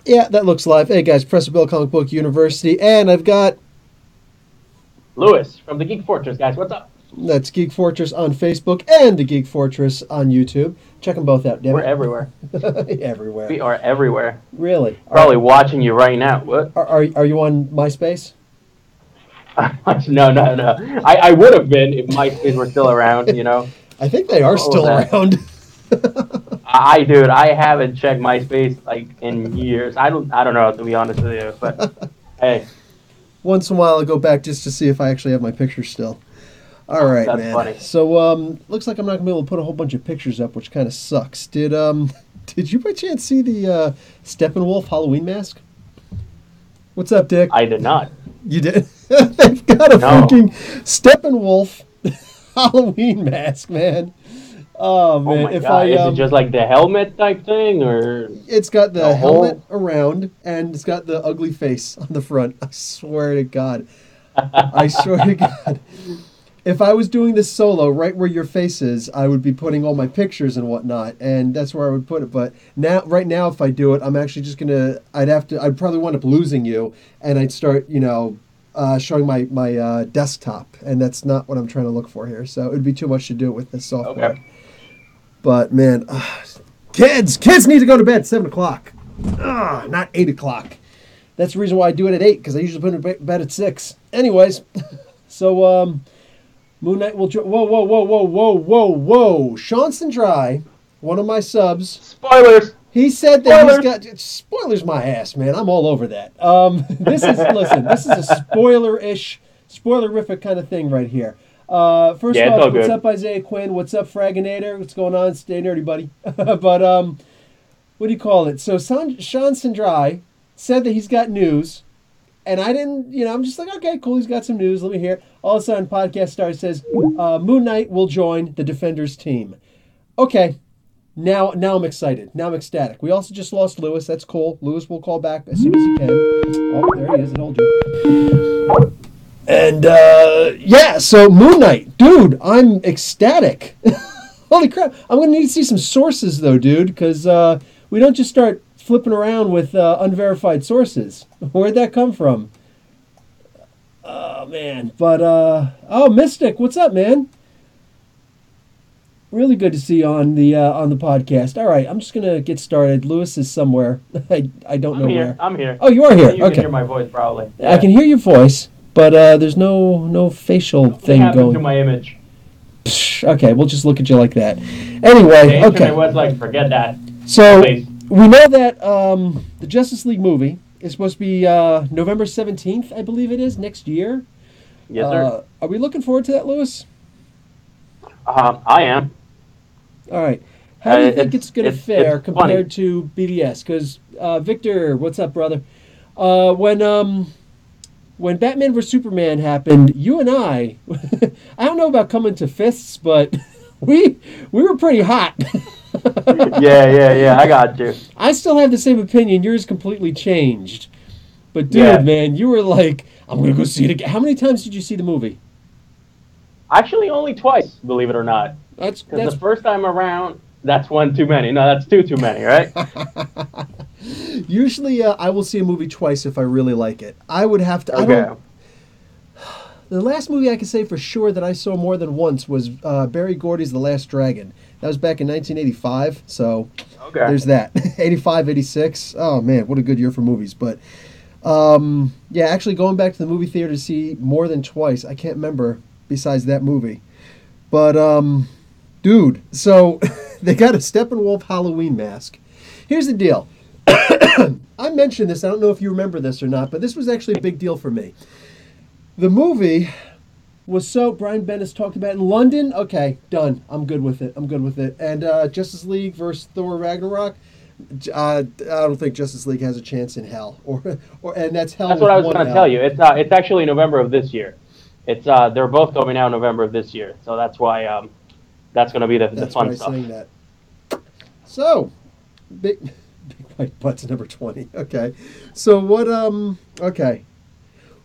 Yeah, that looks live. Hey guys, press the bell, Comic Book University, and I've got Lewis from the Geek Fortress, guys. What's up? that's Geek Fortress on Facebook and the Geek Fortress on YouTube. Check them both out, damn We're it. everywhere. Everywhere. We are everywhere. Really? Probably watching you right now. What? Are you on MySpace? No. I would have been if MySpace were still around. I think they are still around. Dude, I haven't checked MySpace like in years. I don't know, to be honest with you. But hey, Once in a while, I go back just to see if I actually have my pictures still. All right, that's man. funny. So, looks like I'm not gonna be able to put a whole bunch of pictures up, which kind of sucks. Did you by chance see the Steppenwolf Halloween mask? What's up, Dick? I did not. You did? They've got a freaking Steppenwolf Halloween mask, man. Oh man! Oh my God. Is it just like the helmet type thing, or it's got the helmet around and it's got the ugly face on the front? I swear to God. I swear to God. If I was doing this solo right where your face is, I would be putting all my pictures and whatnot, and that's where I would put it. But right now, if I do it, I'm actually just gonna. I'd probably wind up losing you, and I'd start, showing my desktop, and that's not what I'm trying to look for here. So it would be too much to do it with this software. Okay. But man, kids need to go to bed 7:00. Not 8:00. That's the reason why I do it at 8, because I usually put them in bed at 6. Anyways, so Moon Knight will. Whoa! Sean s.h.i.e.l.d., one of my subs. Spoilers. He said that he's got spoilers. My ass, man. I'm all over that. This is a spoilerific kind of thing right here. First off, what's up, Isaiah Quinn? What's up, Fragginator? What's going on? Stay nerdy, buddy. But what do you call it? So Sean s.h.i.e.l.d. said that he's got news, and I didn't. I'm just like, okay, cool. He's got some news. Let me hear it. All of a sudden, Podcast Star says Moon Knight will join the Defenders team. Okay, now I'm excited. Now I'm ecstatic. We also just lost Lewis. That's cool. Lewis will call back as soon as he can. Oh, there he is. I told you. And, so Moon Knight. Dude, I'm ecstatic. Holy crap. I'm going to need to see some sources, though, dude, because we don't just start flipping around with unverified sources. Where'd that come from? Oh, man. But, Mystic, what's up, man? Really good to see you on the podcast. All right, I'm just going to get started. Lewis is somewhere. I don't know where. I'm here. Oh, you are here. You okay. can hear my voice, probably. Yeah. I can hear your voice. But there's no facial thing going. To my image. Psh, okay, we'll just look at you like that. Anyway, okay. Was like, forget that. So we know that the Justice League movie is supposed to be November 17th, I believe it is, next year. Yes, sir. Are we looking forward to that, Lewis? I am. All right. How do you think it's going to fare compared to BVS? Because Victor, what's up, brother? When Batman vs. Superman happened, you and I don't know about coming to fists, but we were pretty hot. Yeah, I got you. I still have the same opinion. Yours completely changed. But dude, man, you were like, I'm going to go see it again. How many times did you see the movie? Actually, only twice, believe it or not. That's the first time around, that's one too many. No, that's two too many, right? Usually, I will see a movie twice if I really like it. I would have to. Okay. The last movie I can say for sure that I saw more than once was Barry Gordy's The Last Dragon. That was back in 1985, so there's that. 85, 86. Oh, man, what a good year for movies. But, actually going back to the movie theater to see more than twice, I can't remember besides that movie. But, dude, so they got a Steppenwolf Halloween mask. Here's the deal. I mentioned this. I don't know if you remember this or not, but this was actually a big deal for me. The movie was Brian Bendis talked about in London. Okay, done. I'm good with it. And Justice League versus Thor Ragnarok. I don't think Justice League has a chance in hell, and that's hell. That's what I was going to tell you. It's actually November of this year. It's they're both coming out November of this year, so that's why that's going to be the fun stuff. Saying that. So, big white butts number 20. Okay, so what? Okay.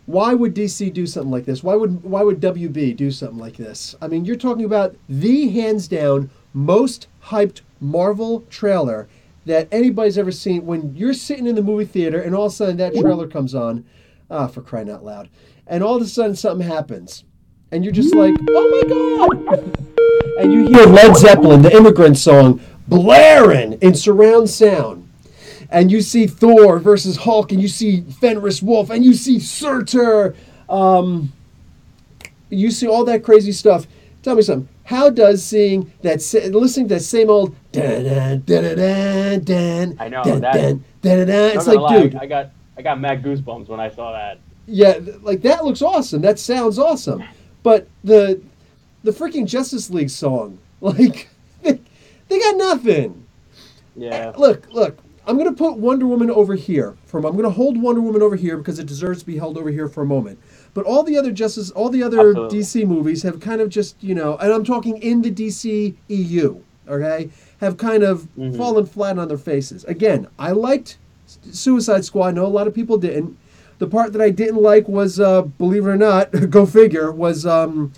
Why would DC do something like this? Why would WB do something like this? I mean, you're talking about the hands down most hyped Marvel trailer that anybody's ever seen. When you're sitting in the movie theater and all of a sudden that trailer comes on, for crying out loud, and all of a sudden something happens, and you're just like, oh my God! And you hear Led Zeppelin, the Immigrant Song, blaring in surround sound. And you see Thor versus Hulk, and you see Fenris Wolf, and you see Surtur. You see all that crazy stuff. Tell me something. How does listening to that same old dun dun dun dun dun, I know dun, that. Dun, dun, dun, dun, it's like, lie, dude, I got mad goosebumps when I saw that. Yeah, like that looks awesome. That sounds awesome. But the freaking Justice League song, like they got nothing. Yeah. Look. I'm gonna put Wonder Woman over here. I'm gonna hold Wonder Woman over here because it deserves to be held over here for a moment. But all the other Absolutely. DC movies have kind of just, and I'm talking in the DC EU, okay, have kind of fallen flat on their faces. Again, I liked Suicide Squad. I know a lot of people didn't. The part that I didn't like was, believe it or not, go figure, was the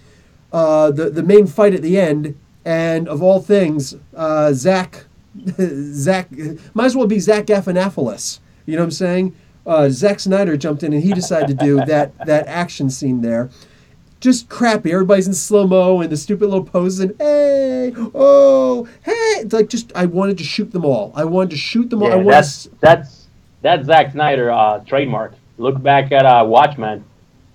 main fight at the end. And of all things, Zach, might as well be Zach Galifianakis. You know what I'm saying? Zack Snyder jumped in and he decided to do that action scene there. Just crappy. Everybody's in slow-mo and the stupid little poses and hey, oh, hey. It's like I wanted to shoot them all. I wanted to shoot them all. Yeah, that's Zack Snyder trademark. Look back at Watchmen,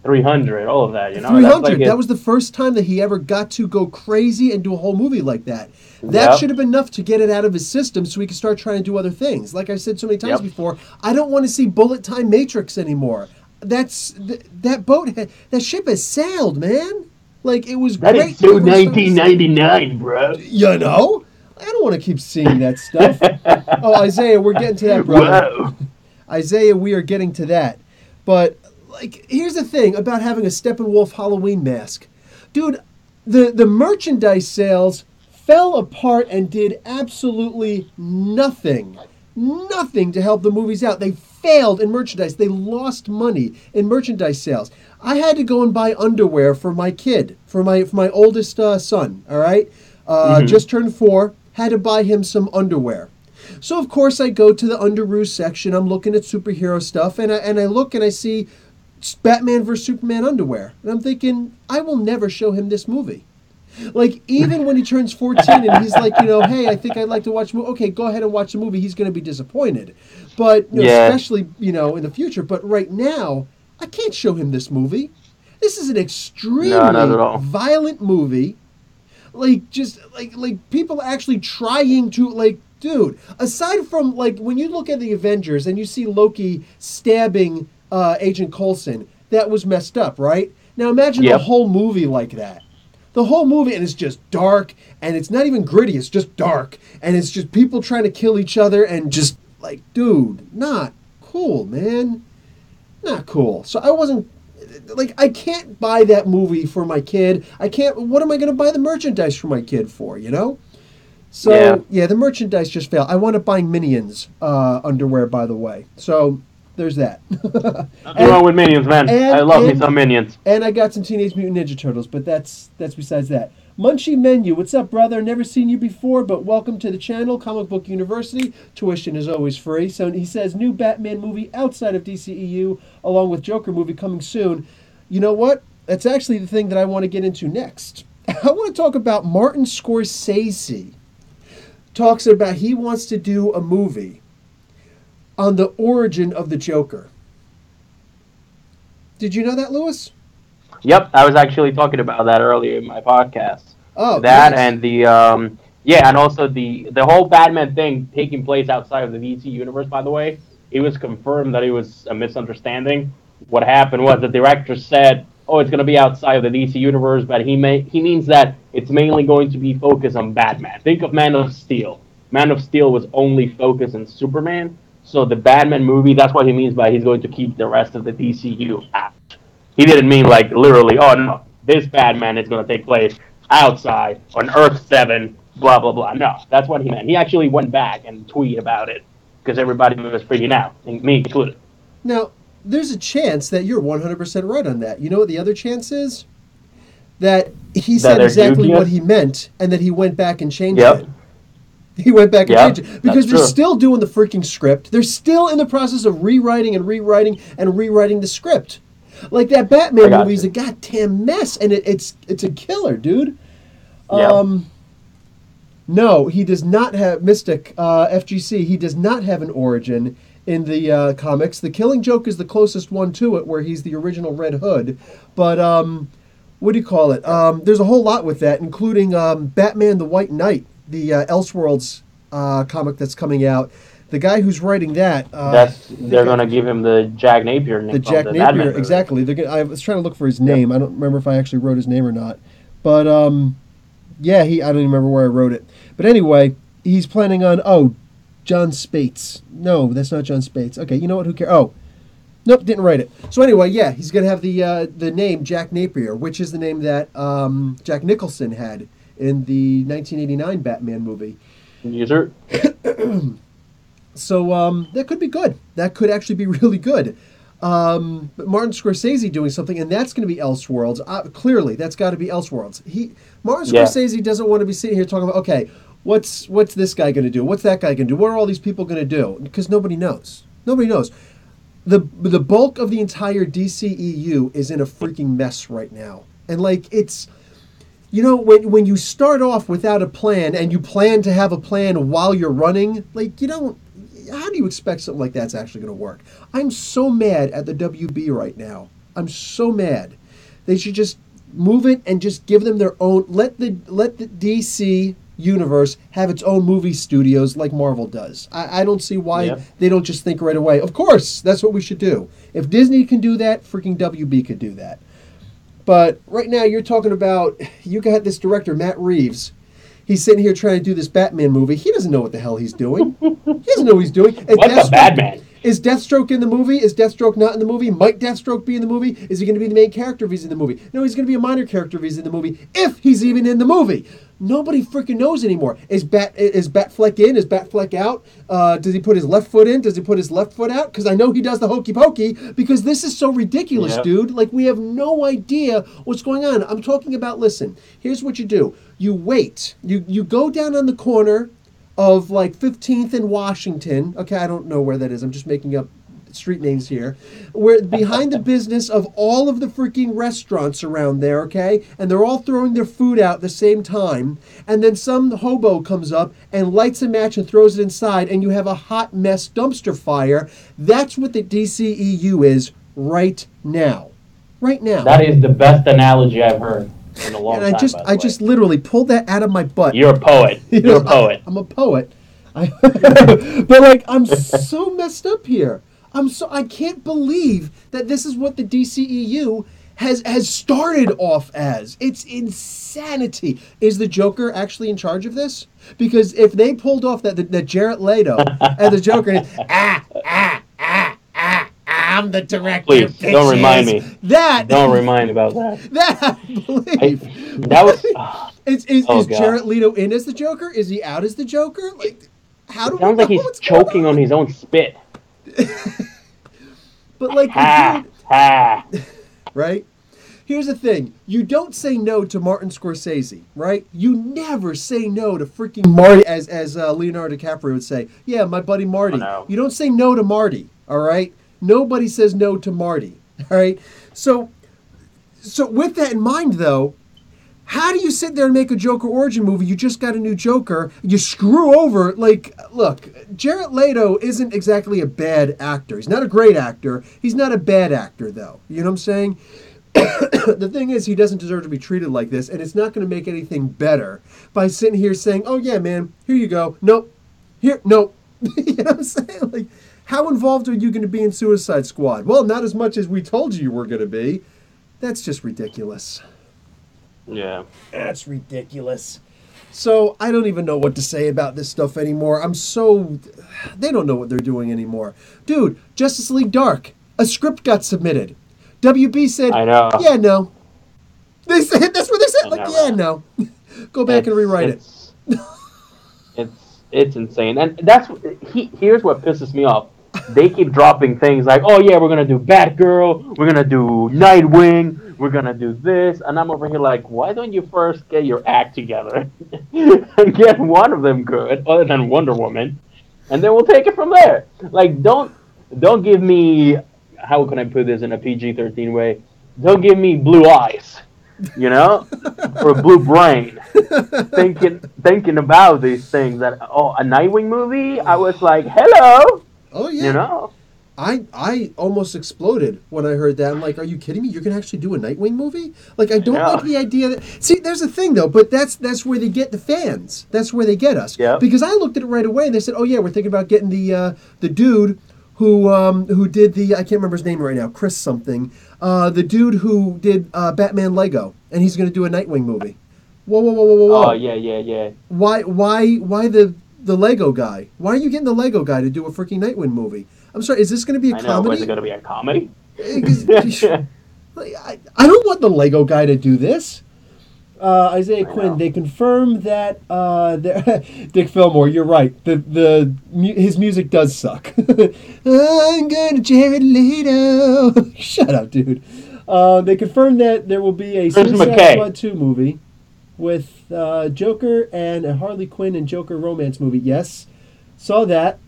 300, all of that. 300. That was the first time that he ever got to go crazy and do a whole movie like that. That should have been enough to get it out of his system so he could start trying to do other things. Like I said so many times before, I don't want to see Bullet Time Matrix anymore. That ship has sailed, man. Like, it was great. That is so 1999, bro. You know? I don't want to keep seeing that stuff. Oh, Isaiah, we're getting to that, brother. Whoa. Isaiah, we are getting to that. But, like, here's the thing about having a Steppenwolf Halloween mask. Dude, the merchandise sales fell apart and did absolutely nothing to help the movies out. They failed in merchandise. They lost money in merchandise sales. I had to go and buy underwear for my kid, for my oldest son, all right? Just turned 4, had to buy him some underwear. So, of course, I go to the Underoos section. I'm looking at superhero stuff, and I look and I see Batman vs. Superman underwear. And I'm thinking, I will never show him this movie. Like, even when he turns 14 and he's like, hey, I think I'd like to watch a movie. Okay, go ahead and watch the movie. He's going to be disappointed. But, especially, in the future. But right now, I can't show him this movie. This is an extremely violent movie. Like, just, like people actually trying to, like, dude, aside from, like, when you look at the Avengers and you see Loki stabbing Agent Coulson, that was messed up, right? Now imagine the whole movie like that. The whole movie, and it's just dark, and it's not even gritty, it's just dark, and it's just people trying to kill each other, and just, like, dude, not cool, man. Not cool. So I wasn't, like, I can't buy that movie for my kid. What am I going to buy the merchandise for my kid for, So, yeah, the merchandise just failed. I wound up buying Minions underwear, by the way. So, there's that. Nothing wrong with Minions, man. I love me some Minions. And I got some Teenage Mutant Ninja Turtles, but that's besides that. Munchie Menu, what's up, brother? Never seen you before, but welcome to the channel, Comic Book University. Tuition is always free. So he says, new Batman movie outside of DCEU, along with Joker movie coming soon. You know what? That's actually the thing that I want to get into next. I want to talk about Martin Scorsese. Talks about he wants to do a movie on the origin of the Joker. Did you know that, Lewis? Yep, I was actually talking about that earlier in my podcast. Oh, that nice. And the and also the whole Batman thing taking place outside of the DC universe. By the way, it was confirmed that it was a misunderstanding. What happened was the director said, "Oh, it's going to be outside of the DC universe," but he means that it's mainly going to be focused on Batman. Think of Man of Steel. Man of Steel was only focused on Superman. So the Batman movie, that's what he means by he's going to keep the rest of the DCU out. He didn't mean like literally, oh no, this Batman is going to take place outside on Earth 7, blah, blah, blah. No, that's what he meant. He actually went back and tweeted about it because everybody was freaking out, me included. Now, there's a chance that you're 100% right on that. You know what the other chance is? That he said exactly what he meant and that he went back and changed it. He went back and changed it because they're still doing the freaking script. They're still in the process of rewriting the script. Like that Batman movie is a goddamn mess, and it's a killer, dude. No, he does not have Mystic FGC. He does not have an origin in the comics. The Killing Joke is the closest one to it, where he's the original Red Hood. But what do you call it? There's a whole lot with that, including Batman the White Knight, the Elseworlds comic that's coming out. The guy who's writing that... they're going to give him the Jack Napier name. The Jack Napier, exactly. I was trying to look for his name. I don't remember if I actually wrote his name or not. But, yeah, I don't even remember where I wrote it. But anyway, he's planning on... John Spates. No, that's not John Spates. Okay, you know what? Who cares? Oh, nope, didn't write it. So anyway, yeah, he's going to have the name Jack Napier, which is the name that Jack Nicholson had in the 1989 Batman movie. Yes, sir. So that could be good. That could actually be really good. But Martin Scorsese doing something, and that's going to be Elseworlds. Clearly, that's got to be Elseworlds. Martin Scorsese doesn't want to be sitting here talking about, okay, what's this guy going to do? What's that guy going to do? What are all these people going to do? Because nobody knows. Nobody knows. The bulk of the entire DCEU is in a freaking mess right now. And, like, it's... You know, when you start off without a plan and you plan to have a plan while you're running, like, you don't... How do you expect something like that's actually going to work? I'm so mad at the WB right now. I'm so mad. They should just move it and just give them their own... Let the DC universe have its own movie studios like Marvel does. I don't see why they don't just think right away, of course, that's what we should do. If Disney can do that, freaking WB could do that. But right now you're talking about, you got this director, Matt Reeves. He's sitting here trying to do this Batman movie. He doesn't know what the hell he's doing. He doesn't know what he's doing. What's a Batman? Is Deathstroke in the movie? Is Deathstroke not in the movie? Might Deathstroke be in the movie? Is he going to be the main character if he's in the movie? No, he's going to be a minor character if he's in the movie, if he's even in the movie. Nobody freaking knows anymore. Is Batfleck in? Is Batfleck out? Does he put his left foot in? Does he put his left foot out? Because I know he does the hokey pokey, because this is so ridiculous, dude. Like, we have no idea what's going on. I'm talking about, listen, here's what you do. You wait. You go down on the corner of, like, 15th and Washington. Okay, I don't know where that is. I'm just making up street names here. We're behind the business of all of the freaking restaurants around there, okay? And they're all throwing their food out at the same time. And then some hobo comes up and lights a match and throws it inside, and you have a hot mess dumpster fire. That's what the DCEU is right now. Right now. That is the best analogy I've heard in a long time. And I just literally pulled that out of my butt. You're a poet. You're a poet. I'm a poet. But, like, I'm so messed up here. I can't believe that this is what the DCEU has started off as. It's insanity. Is the Joker actually in charge of this? Because if they pulled off that Jared Leto as the Joker, I'm the director. Please don't remind me. Don't remind me about that. That I believe. That was. Is Jared Leto in as the Joker? Is he out as the Joker? Like, how do? It sounds like he's choking on his own spit. But like, right? Here's the thing. You don't say no to Martin Scorsese, right? You never say no to freaking Marty, as Leonardo DiCaprio would say. Yeah, my buddy Marty. Oh, no. You don't say no to Marty, all right? Nobody says no to Marty, all right? So with that in mind, though, how do you sit there and make a Joker origin movie? You just got a new Joker. You screw over, like, look, Jared Leto isn't exactly a bad actor. He's not a great actor. He's not a bad actor, though. You know what I'm saying? The thing is, he doesn't deserve to be treated like this, and it's not going to make anything better by sitting here saying, oh, yeah, man, here you go. Nope. Here, nope. You know what I'm saying? Like, how involved are you going to be in Suicide Squad? Well, not as much as we told you were going to be. That's just ridiculous. Yeah. That's ridiculous. So I don't even know what to say about this stuff anymore. They don't know what they're doing anymore. Dude, Justice League Dark, a script got submitted. WB said, I know. Yeah, no. They said, that's what they said. Like, yeah, no. Go back and rewrite it. It's insane. And here's what pisses me off. They keep dropping things like, oh yeah, we're going to do Batgirl, we're going to do Nightwing, we're gonna do this, and I'm over here like, why don't you first get your act together and get one of them good, other than Wonder Woman, and then we'll take it from there. Like, don't give me, how can I put this in a PG-13 way? Don't give me blue eyes, you know, or a blue brain. Thinking about these things. That a Nightwing movie. I was like, hello, Oh yeah. you know. I almost exploded when I heard that. I'm like, are you kidding me? You're gonna actually do a Nightwing movie? Like, I don't like the idea that. See, there's a thing though, but that's where they get the fans. That's where they get us. Yeah. Because I looked at it right away and they said, oh yeah, we're thinking about getting the dude who did the, I can't remember his name right now, Chris something. The dude who did Batman Lego, and he's gonna do a Nightwing movie. Whoa. Oh yeah. Why the Lego guy? Why are you getting the Lego guy to do a freaking Nightwing movie? I'm sorry, is this going to be a comedy? Is it going to be a comedy? I don't want the Lego guy to do this. Isaiah Quinn, they confirmed that Dick Fillmore, you're right. His music does suck. I'm going to Jared Leto. Shut up, dude. They confirmed that there will be a Suicide Squad 2 movie with Joker and a Harley Quinn and Joker romance movie. Yes, saw that.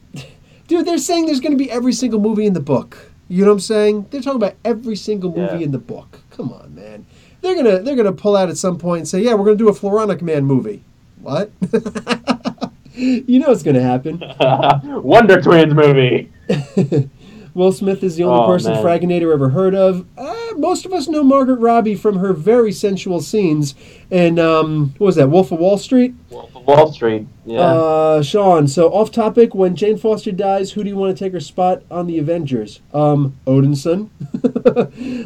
Dude, they're saying there's going to be every single movie in the book. You know what I'm saying? They're talking about every single movie in the book. Come on, man. They're gonna pull out at some point and say, yeah, we're gonna do a Floronic Man movie. What? You know what's gonna happen. Wonder Twins movie. Will Smith is the only person Fragginator ever heard of. Most of us know Margaret Robbie from her very sensual scenes in, what was that, Wolf of Wall Street? Wolf of Wall Street, yeah. Sean, so off topic, when Jane Foster dies, who do you want to take her spot on the Avengers? Odinson.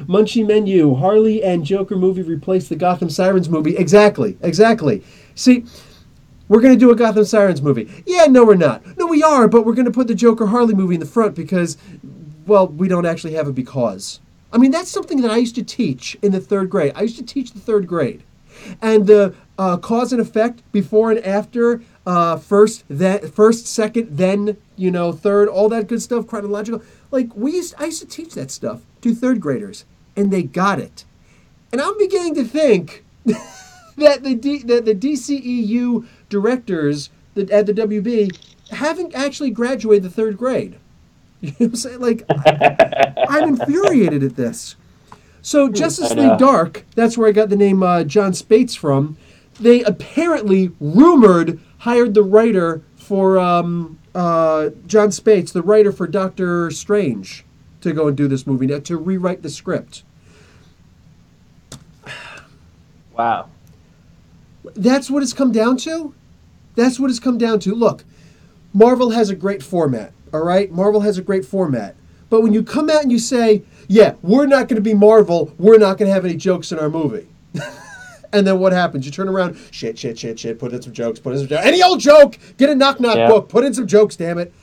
Munchie Menu, Harley and Joker movie replace the Gotham Sirens movie. Exactly. See, we're going to do a Gotham Sirens movie. Yeah, no, we're not. No, we are, but we're going to put the Joker Harley movie in the front because, well, we don't actually have a because. I mean, that's something that I used to teach in the third grade. I used to teach the third grade. And the cause and effect, before and after, first, second, then, third, all that good stuff, chronological. Like, I used to teach that stuff to third graders, and they got it. And I'm beginning to think that the DCEU directors at the WB haven't actually graduated the third grade. You know what I'm saying? Like, I'm infuriated at this. So Justice League Dark, that's where I got the name John Spates from. They apparently, rumored, hired the writer for John Spates, the writer for Doctor Strange, to go and do this movie, to rewrite the script. Wow. That's what it's come down to? That's what it's come down to. Look, Marvel has a great format, all right? Marvel has a great format. But when you come out and you say, yeah, we're not going to be Marvel, we're not going to have any jokes in our movie. And then what happens? You turn around, shit, put in some jokes, any old joke, get a knock-knock book, put in some jokes, damn it.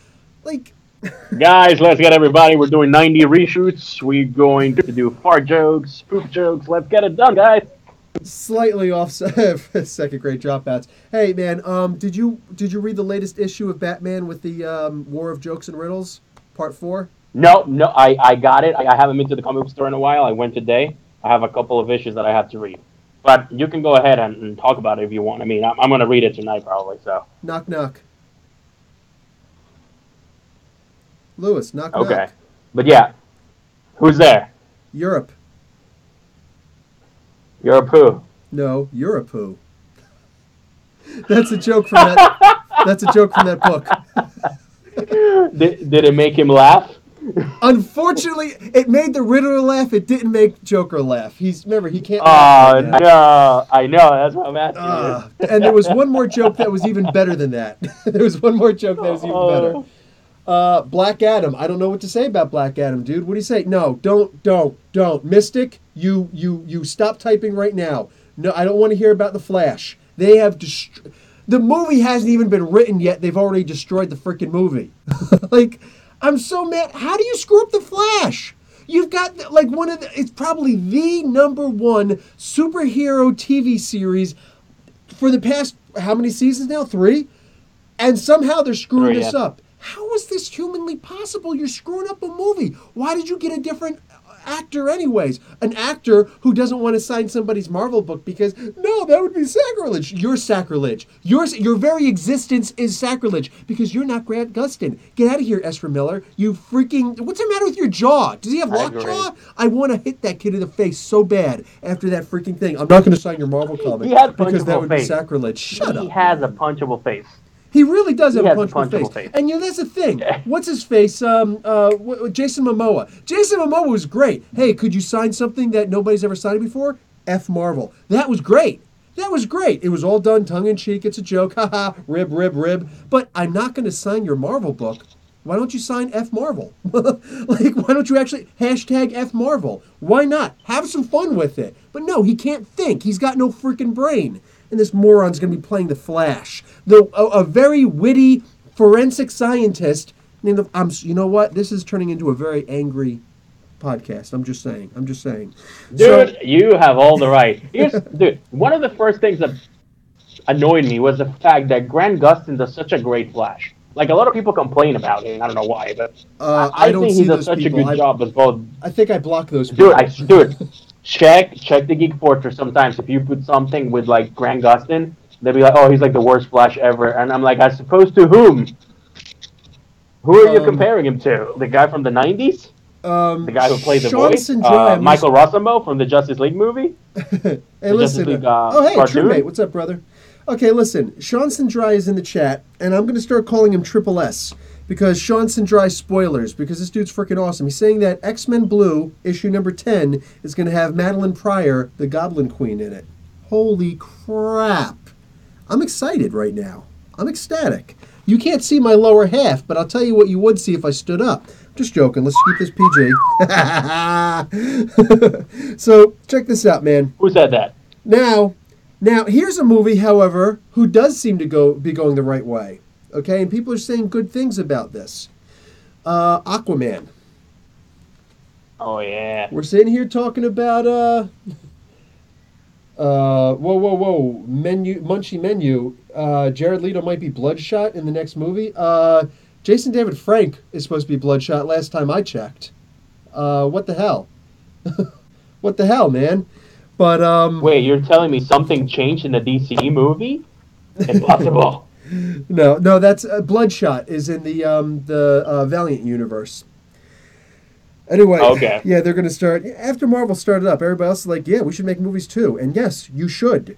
Like... Guys, let's get everybody. We're doing 90 reshoots. We're going to do fart jokes, poop jokes. Let's get it done, guys. Slightly off second grade dropouts. Hey man, did you read the latest issue of Batman with the War of Jokes and Riddles, Part 4? No, I got it. I haven't been to the comic book store in a while. I went today. I have a couple of issues that I have to read. But you can go ahead and talk about it if you want. I mean, I'm going to read it tonight probably. So. Knock knock. Lewis, knock knock. Okay, but yeah, who's there? Europe. Europe who? No, Europe who. That's a joke from that. That's a joke from that book. Did it make him laugh? Unfortunately, it made the Riddler laugh. It didn't make Joker laugh. He can't. Oh no! I know. That's what I'm asking you. And there was one more joke that was even better than that. There was one more joke that was even better. Black Adam. I don't know what to say about Black Adam, dude. What do you say? No, don't. Mystic, you stop typing right now. No, I don't want to hear about the Flash. They have the movie hasn't even been written yet. They've already destroyed the freaking movie. Like, I'm so mad. How do you screw up the Flash? You've got like it's probably the #1 superhero TV series for the past how many seasons now? 3, and somehow they're screwing this up. How is this humanly possible? You're screwing up a movie. Why did you get a different actor anyways. An actor who doesn't want to sign somebody's Marvel book because, no, that would be sacrilege. You're sacrilege. Your very existence is sacrilege because you're not Grant Gustin. Get out of here, Ezra Miller. You freaking... What's the matter with your jaw? Does he have lockjaw? I want to hit that kid in the face so bad after that freaking thing. I'm not going to sign your Marvel comic because that would be sacrilege. Shut up. He has a punchable face. He really does have a punchable face. And that's the thing. What's his face? Jason Momoa. Jason Momoa was great. Hey, could you sign something that nobody's ever signed before? F Marvel. That was great. That was great. It was all done tongue-in-cheek. It's a joke. Haha. Rib, rib, rib. But I'm not going to sign your Marvel book. Why don't you sign F Marvel? Like, why don't you actually hashtag F Marvel? Why not? Have some fun with it. But no, he can't think. He's got no freaking brain. And this moron's going to be playing the Flash. A very witty forensic scientist named you know what? This is turning into a very angry podcast. I'm just saying. Dude, you have all the right. Dude, one of the first things that annoyed me was the fact that Grant Gustin does such a great Flash. Like, a lot of people complain about it, and I don't know why, but I think he does such a good job as both. I think I block those people. Dude, check the Geek Fortress sometimes. If you put something with, like, Grant Gustin, they'll be like, oh, he's like the worst Flash ever. And I'm like, as opposed to whom? Who are you comparing him to? The guy from the 90s? The guy who played the voice? Michael Rossamo from the Justice League movie? Hey, listen. Hey, True what's up, brother? Okay, listen. Sean Sindri is in the chat, and I'm going to start calling him Triple S. Because Sean Sindri spoilers, because this dude's freaking awesome. He's saying that X-Men Blue, issue number 10, is going to have Madeline Pryor, the Goblin Queen, in it. Holy crap. I'm excited right now. I'm ecstatic. You can't see my lower half, but I'll tell you what you would see if I stood up. Just joking. Let's keep this PG. So, check this out, man. Who said that? Now, here's a movie, however, who does seem to be going the right way. Okay, and people are saying good things about this. Aquaman. Oh, yeah. We're sitting here talking about, Munchy Menu. Jared Leto might be Bloodshot in the next movie. Jason David Frank is supposed to be Bloodshot last time I checked. What the hell? What the hell, man? But, Wait, you're telling me something changed in the DC movie? Impossible. No, that's Bloodshot is in the Valiant universe. Anyway, okay. Yeah, they're going to start after Marvel started up. Everybody else is like, yeah, we should make movies too, and yes, you should.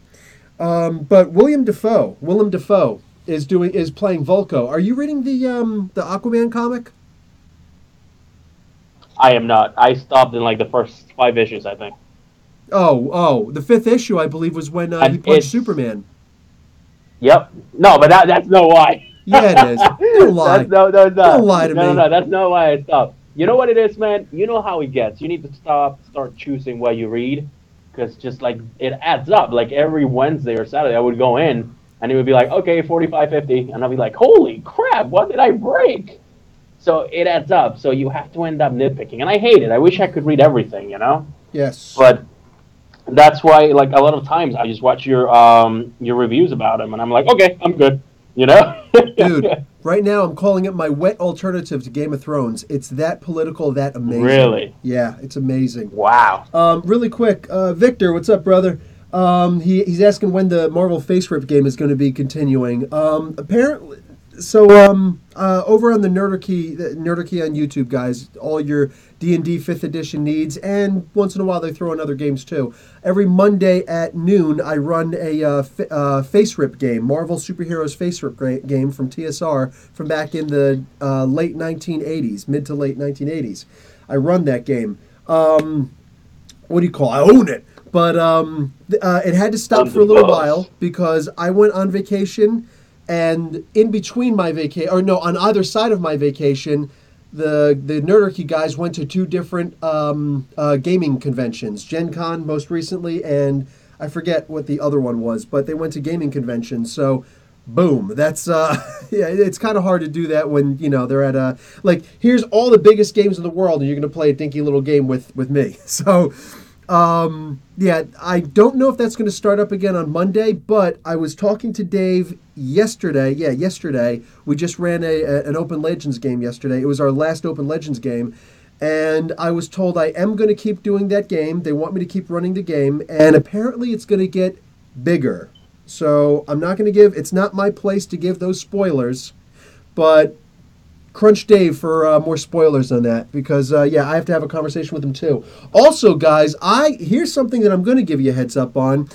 But Willem Dafoe is playing Vulko. Are you reading the Aquaman comic? I am not. I stopped in like the first 5 issues, I think. Oh, the 5th issue, I believe, was when he punched Superman. Yep. No, but that's not why. Yeah, it is. Don't lie. No, it's not. Don't lie to me. No, that's not why I stopped. You know what it is, man? You know how it gets. You need to start choosing what you read, because just like it adds up. Like every Wednesday or Saturday, I would go in, and it would be like, okay, 45, 50, and I'll be like, holy crap, what did I break? So it adds up. So you have to end up nitpicking, and I hate it. I wish I could read everything, you know? Yes. But that's why, like, a lot of times I just watch your reviews about them, and I'm like, okay, I'm good, you know? Dude, right now I'm calling it my wet alternative to Game of Thrones. It's that political, that amazing. Really? Yeah, it's amazing. Wow. Really quick, Victor, what's up, brother? He's asking when the Marvel Face Rip game is going to be continuing. Apparently... So, over on the Nerdarchy on YouTube, guys, all your D&D 5th edition needs, and once in a while they throw in other games too. Every Monday at noon, I run a Face Rip game, Marvel Superheroes Face Rip game from TSR from back in the late 1980s, mid to late 1980s. I run that game. What do you call it? I own it. But it had to stop for a little while because I went on vacation. And in between my vacation, or no, on either side of my vacation, the Nerdarchy guys went to 2 different gaming conventions. Gen Con most recently, and I forget what the other one was, but they went to gaming conventions. So, boom, that's, yeah, it's kind of hard to do that when, you know, they're at like, here's all the biggest games in the world, and you're going to play a dinky little game with me. So... yeah, I don't know if that's going to start up again on Monday, but I was talking to Dave yesterday. Yeah, yesterday. We just ran an Open Legends game yesterday. It was our last Open Legends game. And I was told I am going to keep doing that game. They want me to keep running the game, and apparently it's going to get bigger. So I'm not going to give, it's not my place to give those spoilers, but crunch Dave for more spoilers on that, because I have to have a conversation with him too. Also, guys, here's something that I'm going to give you a heads up on.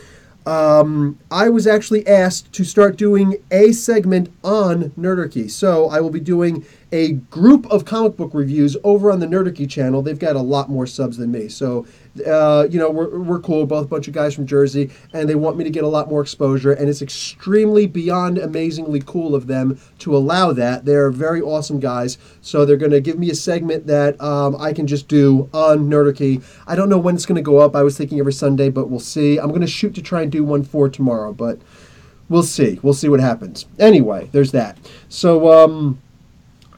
I was actually asked to start doing a segment on Nerdarchy. So I will be doing a group of comic book reviews over on the Nerdarchy channel. They've got a lot more subs than me. So, we're cool. We're both a bunch of guys from Jersey, and they want me to get a lot more exposure. And it's extremely beyond amazingly cool of them to allow that. They're very awesome guys. So they're going to give me a segment that I can just do on Nerdarchy. I don't know when it's going to go up. I was thinking every Sunday, but we'll see. I'm going to shoot to try and do one for tomorrow, but we'll see. We'll see what happens. Anyway, there's that. So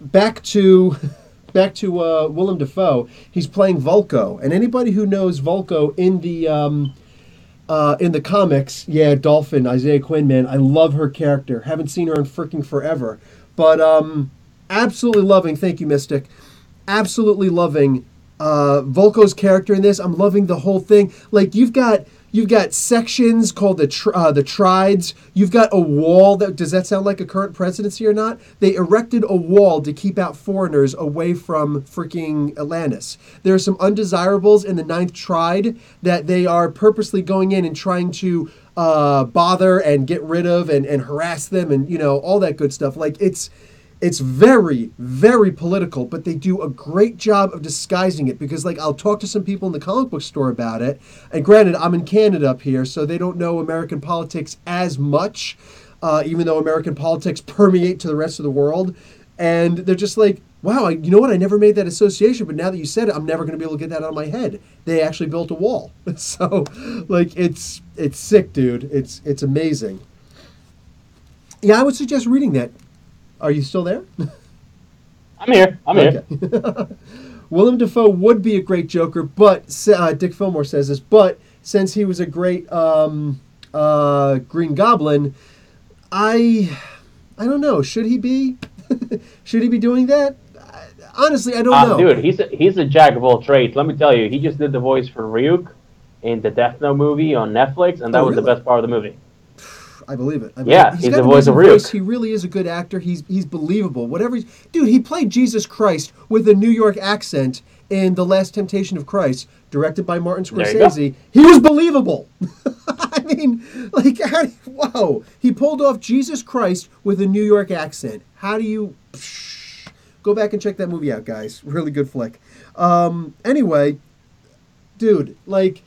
back to Willem Dafoe. He's playing Vulko, and anybody who knows Vulko in the comics, Dolphin, Isaiah Quinn, man, I love her character. Haven't seen her in freaking forever, but absolutely loving. Thank you, Mystic. Absolutely loving Vulko's character in this. I'm loving the whole thing. Like you've got sections called the Trides. You've got a wall. Does that sound like a current presidency or not? They erected a wall to keep out foreigners away from freaking Atlantis. There are some undesirables in the Ninth Tride that they are purposely going in and trying to bother and get rid of and harass them and all that good stuff. Like it's very, very political, but they do a great job of disguising it because, I'll talk to some people in the comic book store about it. And granted, I'm in Canada up here, so they don't know American politics as much, even though American politics permeate to the rest of the world. And they're just like, wow, you know what? I never made that association, but now that you said it, I'm never going to be able to get that out of my head. They actually built a wall. So, it's sick, dude. It's amazing. Yeah, I would suggest reading that. Are you still there? I'm here. Willem Dafoe would be a great Joker, but Dick Fillmore says this, but since he was a great Green Goblin, I don't know. Should he be? Should he be doing that? Honestly, I don't know. Dude, he's a jack of all trades. Let me tell you, he just did the voice for Ryuk in the Death Note movie on Netflix, and that was really the best part of the movie. I believe it. He's the voice of Ryuk. He really is a good actor. He's believable. Dude, he played Jesus Christ with a New York accent in The Last Temptation of Christ, directed by Martin Scorsese. He was believable. I mean, wow. He pulled off Jesus Christ with a New York accent. How do you... Go back and check that movie out, guys. Really good flick. Anyway, dude, the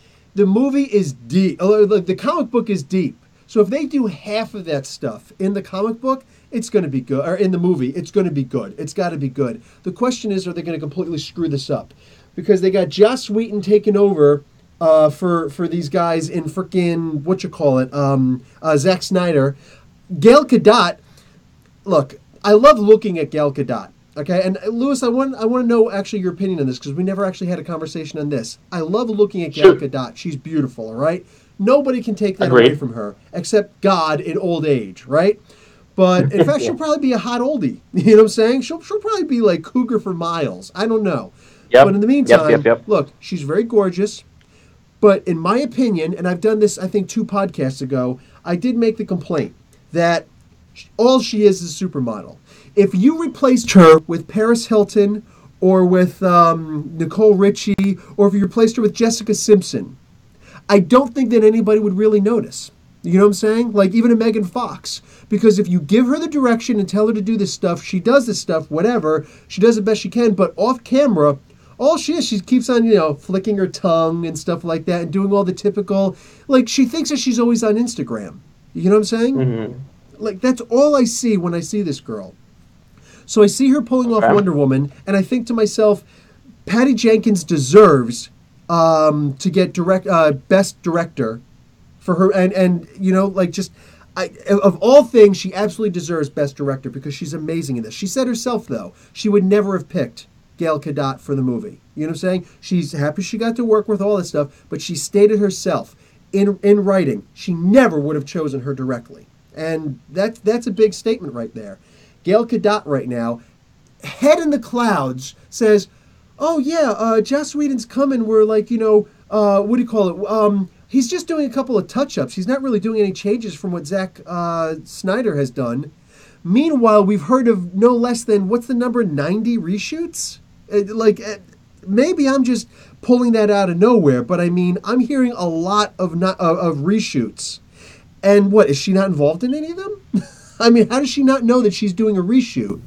movie is deep. The comic book is deep. So if they do half of that stuff in the comic book, it's going to be good. Or in the movie, it's going to be good. It's got to be good. The question is, are they going to completely screw this up? Because they got Joss Whedon taking over for these guys in frickin' Zack Snyder. Gal Gadot. Look, I love looking at Gal Gadot. Okay, and Lewis, I want to know actually your opinion on this because we never actually had a conversation on this. I love looking at Gal Gadot. She's beautiful. All right. Nobody can take that away from her, except God in old age, right? But, in fact, she'll probably be a hot oldie. You know what I'm saying? She'll probably be like Cougar for miles. I don't know. Yep. But in the meantime, look, she's very gorgeous. But in my opinion, and I've done this, I think, 2 podcasts ago, I did make the complaint that all she is a supermodel. If you replaced her with Paris Hilton or with Nicole Richie, or if you replaced her with Jessica Simpson, I don't think that anybody would really notice. You know what I'm saying? Like even a Megan Fox. Because if you give her the direction and tell her to do this stuff, she does this stuff, whatever. She does the best she can. But off camera, all she keeps on, flicking her tongue and stuff like that and doing all the typical, she thinks that she's always on Instagram. You know what I'm saying? Mm-hmm. That's all I see when I see this girl. So I see her pulling off Wonder Woman, and I think to myself, Patty Jenkins deserves to get best director for her, and of all things, she absolutely deserves best director because she's amazing in this. She said herself though she would never have picked Gal Gadot for the movie. You know what I'm saying? She's happy she got to work with all this stuff, but she stated herself in writing she never would have chosen her directly, and that's a big statement right there. Gal Gadot right now, head in the clouds, says, oh yeah, Joss Whedon's coming. We're like, what do you call it? He's just doing a couple of touch-ups. He's not really doing any changes from what Zack Snyder has done. Meanwhile, we've heard of no less than, what's the number, 90 reshoots? Maybe I'm just pulling that out of nowhere, but I mean, I'm hearing a lot of reshoots. And what, is she not involved in any of them? I mean, how does she not know that she's doing a reshoot?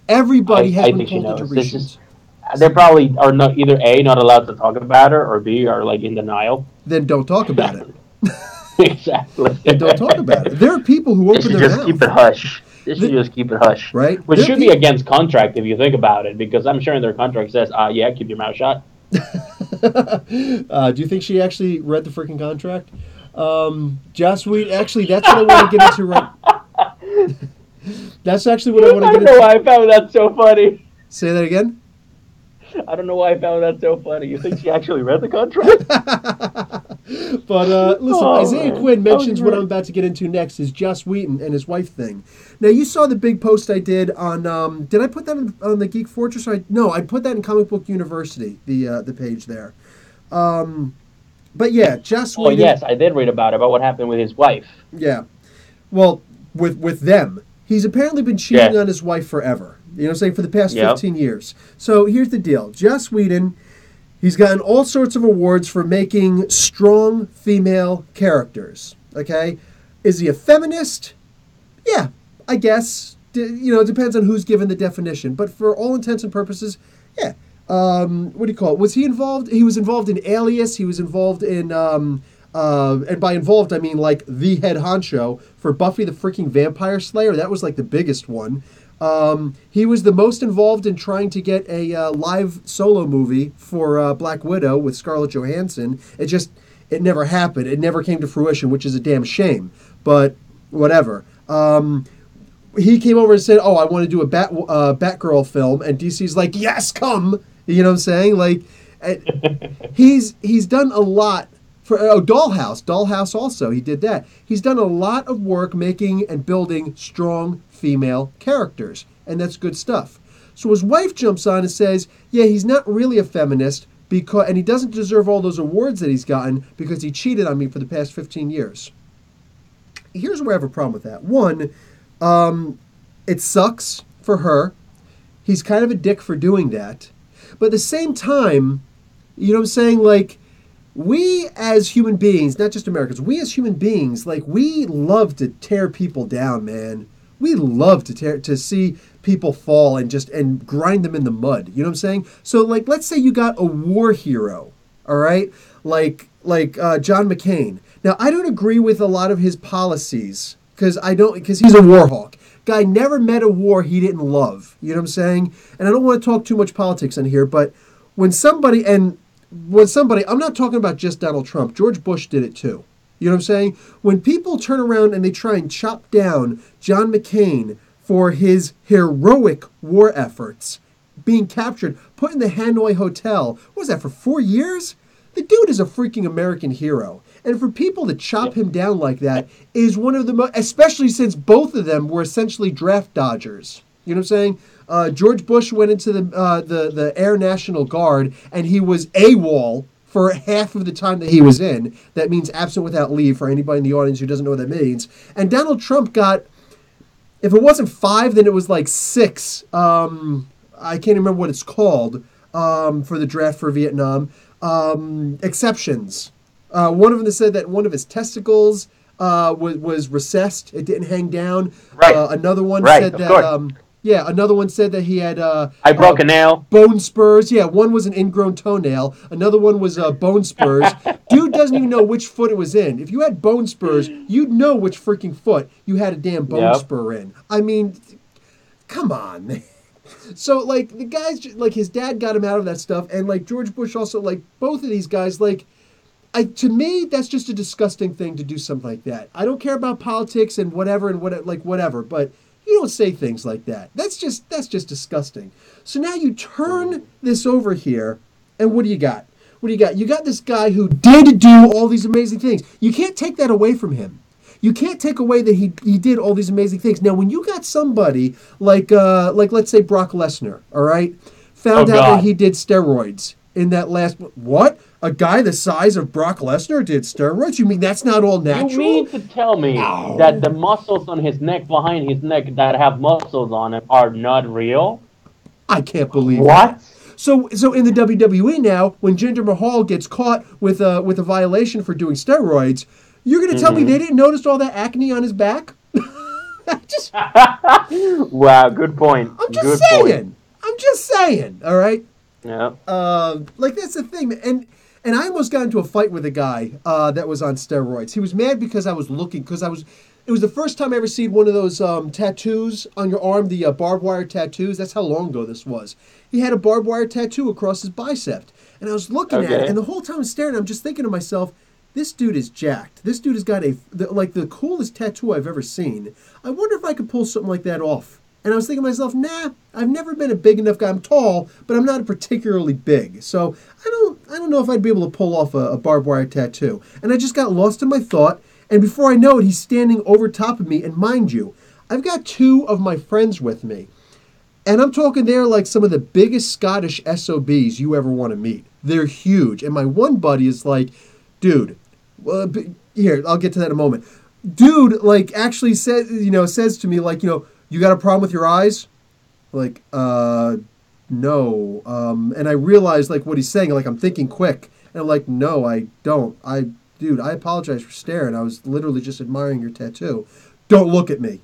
Everybody has been pulled into reshoots. They probably are not either A, not allowed to talk about it, or B, are like in denial. Then don't talk about it. Exactly. Then don't talk about it. There are people who open their mouth. Just keep it hush. Just keep it hush. Right? Which should be against contract if you think about it, because I'm sure in their contract says, yeah, keep your mouth shut. Do you think she actually read the freaking contract? Joss Whedon, actually, that's what I want to get into right. That's actually what I want to get into. I don't know why I found that so funny. Say that again? I don't know why I found that so funny. You think she actually read the contract? But listen, Isaiah Quinn mentions what I'm about to get into next is Joss Whedon and his wife thing. Now, you saw the big post I did on. Did I put that on the Geek Fortress? No, I put that in Comic Book University, the page there. But yeah, Joss Whedon. Oh yes, I did read about what happened with his wife. Yeah, well, with them, he's apparently been cheating on his wife forever. You know what I'm saying? For the past 15 years. So here's the deal. Joss Whedon, he's gotten all sorts of awards for making strong female characters. Okay? Is he a feminist? Yeah, I guess. It depends on who's given the definition. But for all intents and purposes, yeah. What do you call it? Was he involved? He was involved in Alias. He was involved in... and by involved, I mean like the head honcho for Buffy the freaking Vampire Slayer. That was like the biggest one. He was the most involved in trying to get a live solo movie for Black Widow with Scarlett Johansson. It never happened. It never came to fruition, which is a damn shame. But whatever. He came over and said, "Oh, I want to do a Batgirl film," and DC's like, "Yes, come." You know what I'm saying? Like, he's done a lot. Dollhouse also, he did that. He's done a lot of work making and building strong female characters, and that's good stuff. So his wife jumps on and says, yeah, he's not really a feminist, and he doesn't deserve all those awards that he's gotten because he cheated on me for the past 15 years. Here's where I have a problem with that. One, it sucks for her. He's kind of a dick for doing that. But at the same time, you know what I'm saying, like, we as human beings, not just Americans, we as human beings, like, we love to tear people down, man. We love to see people fall and grind them in the mud. You know what I'm saying? So, like, let's say you got a war hero, all right? Like John McCain. Now, I don't agree with a lot of his policies because he's a war hawk. Guy never met a war he didn't love. You know what I'm saying? And I don't want to talk too much politics in here, but when somebody, I'm not talking about just Donald Trump. George Bush did it too. You know what I'm saying? When people turn around and they try and chop down John McCain for his heroic war efforts, being captured, put in the Hanoi Hotel, what was that, for 4 years? The dude is a freaking American hero. And for people to chop him down like that is one of the most, especially since both of them were essentially draft dodgers. You know what I'm saying? George Bush went into the Air National Guard, and he was AWOL for half of the time that he was in. That means absent without leave for anybody in the audience who doesn't know what that means. And Donald Trump got, if it wasn't 5, then it was like 6. I can't remember what it's called for the draft for Vietnam. Exceptions. One of them said that one of his testicles was recessed. It didn't hang down. Right. Another one said that... another one said that he had... I broke a nail. Bone spurs. Yeah, one was an ingrown toenail. Another one was bone spurs. Dude doesn't even know which foot it was in. If you had bone spurs, you'd know which freaking foot you had a damn bone spur in. I mean, come on, man. So, like, the guys, like, his dad got him out of that stuff, and, like, George Bush also, like, both of these guys, like... to me, that's just a disgusting thing to do something like that. I don't care about politics and whatever, but you don't say things like that. That's just disgusting. So now you turn this over here, and what do you got? You got this guy who did do all these amazing things. You can't take that away from him. you can't take away that he did all these amazing things. Now, when you got somebody like let's say Brock Lesnar, all right, found out that he did steroids in that last what? A guy the size of Brock Lesnar did steroids? You mean that's not all natural? You mean to tell me that the muscles on his neck, behind his neck, that have muscles on it are not real? I can't believe that. So in the WWE now, when Jinder Mahal gets caught with a violation for doing steroids, you're going to tell me they didn't notice all that acne on his back? Wow, good point. I'm just saying. All right. Yeah. Like that's the thing, and I almost got into a fight with a guy that was on steroids. He was mad because I was looking It was the first time I ever seen one of those tattoos on your arm, the barbed wire tattoos. That's how long ago this was. He had a barbed wire tattoo across his bicep. And I was looking at it, and the whole time I was staring, I'm just thinking to myself, this dude is jacked. This dude has got the coolest tattoo I've ever seen. I wonder if I could pull something like that off. And I was thinking to myself, nah, I've never been a big enough guy. I'm tall, but I'm not particularly big. So I don't know if I'd be able to pull off a barbed wire tattoo. And I just got lost in my thought. And before I know it, he's standing over top of me. And mind you, I've got two of my friends with me. And I'm talking they're like some of the biggest Scottish SOBs you ever want to meet. They're huge. And my one buddy is like, dude, here, I'll get to that in a moment. Dude, like, actually says to me, like, you got a problem with your eyes? Like, no. And I realized, like, what he's saying, like, I'm thinking quick. And I'm like, no, I don't. Dude, I apologize for staring. I was literally just admiring your tattoo. Don't look at me.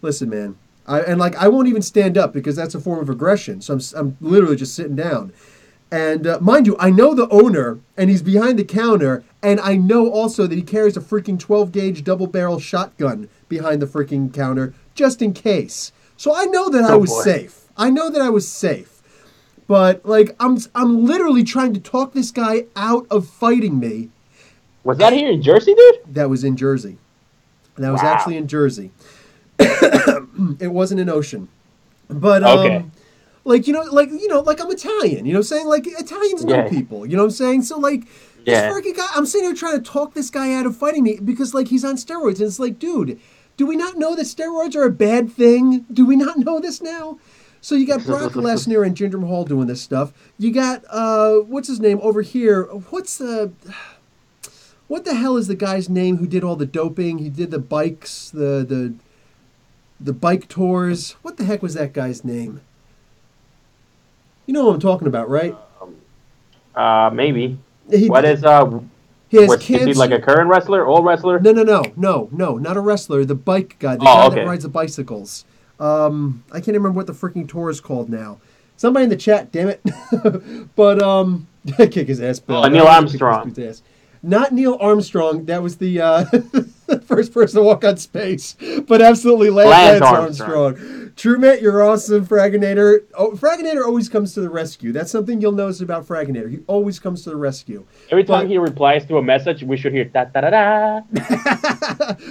Listen, man. I won't even stand up because that's a form of aggression. So I'm literally just sitting down. And mind you, I know the owner, and he's behind the counter, and I know also that he carries a freaking 12-gauge double-barrel shotgun behind the freaking counter, just in case. So I know that I was safe. I know that I was safe. But, like, I'm literally trying to talk this guy out of fighting me. Was that here in Jersey, dude? That was in Jersey. That was actually in Jersey. It wasn't in Ocean. But, like I'm Italian, you know what I'm saying? Like, Italians know people, you know what I'm saying? So, like, this freaking guy, I'm sitting here trying to talk this guy out of fighting me because, like, he's on steroids. And it's like, dude, do we not know that steroids are a bad thing? Do we not know this now? So you got Brock Lesnar and Jinder Mahal doing this stuff. You got, what's his name over here? What the hell is the guy's name who did all the doping? He did the bikes, the bike tours. What the heck was that guy's name? You know what I'm talking about, right? Maybe. What is he has cancer. Is he like a current wrestler, old wrestler? No, not a wrestler. The bike guy, the guy that rides the bicycles. I can't remember what the freaking tour is called now. Somebody in the chat, damn it. But kick his ass, Bill. Neil Armstrong. Not Neil Armstrong. That was the first person to walk on space. But absolutely Lance Armstrong. True, Matt, you're awesome, Fragginator. Oh, Fragginator always comes to the rescue. That's something you'll notice about Fragginator. He always comes to the rescue. Every time he replies to a message, we should hear da-da-da-da.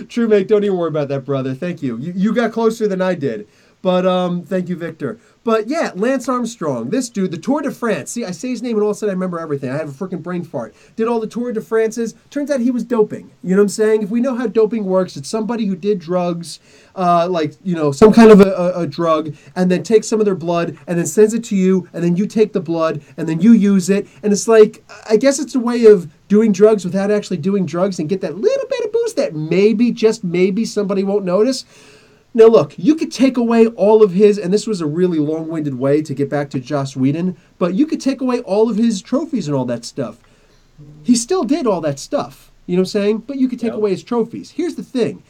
True, mate, don't even worry about that, brother. Thank you. You got closer than I did. But thank you, Victor. But yeah, Lance Armstrong, this dude, the Tour de France. See, I say his name and all of a sudden I remember everything. I have a freaking brain fart. Did all the Tour de France's. Turns out he was doping. You know what I'm saying? If we know how doping works, it's somebody who did drugs, some kind of a drug, and then takes some of their blood and then sends it to you, and then you take the blood and then you use it. And it's like, I guess it's a way of doing drugs without actually doing drugs and get that little bit of boost that maybe, just maybe, somebody won't notice. Now, look, you could take away all of his, and this was a really long-winded way to get back to Joss Whedon, but you could take away all of his trophies and all that stuff. He still did all that stuff, you know what I'm saying? But you could take away his trophies. Here's the thing.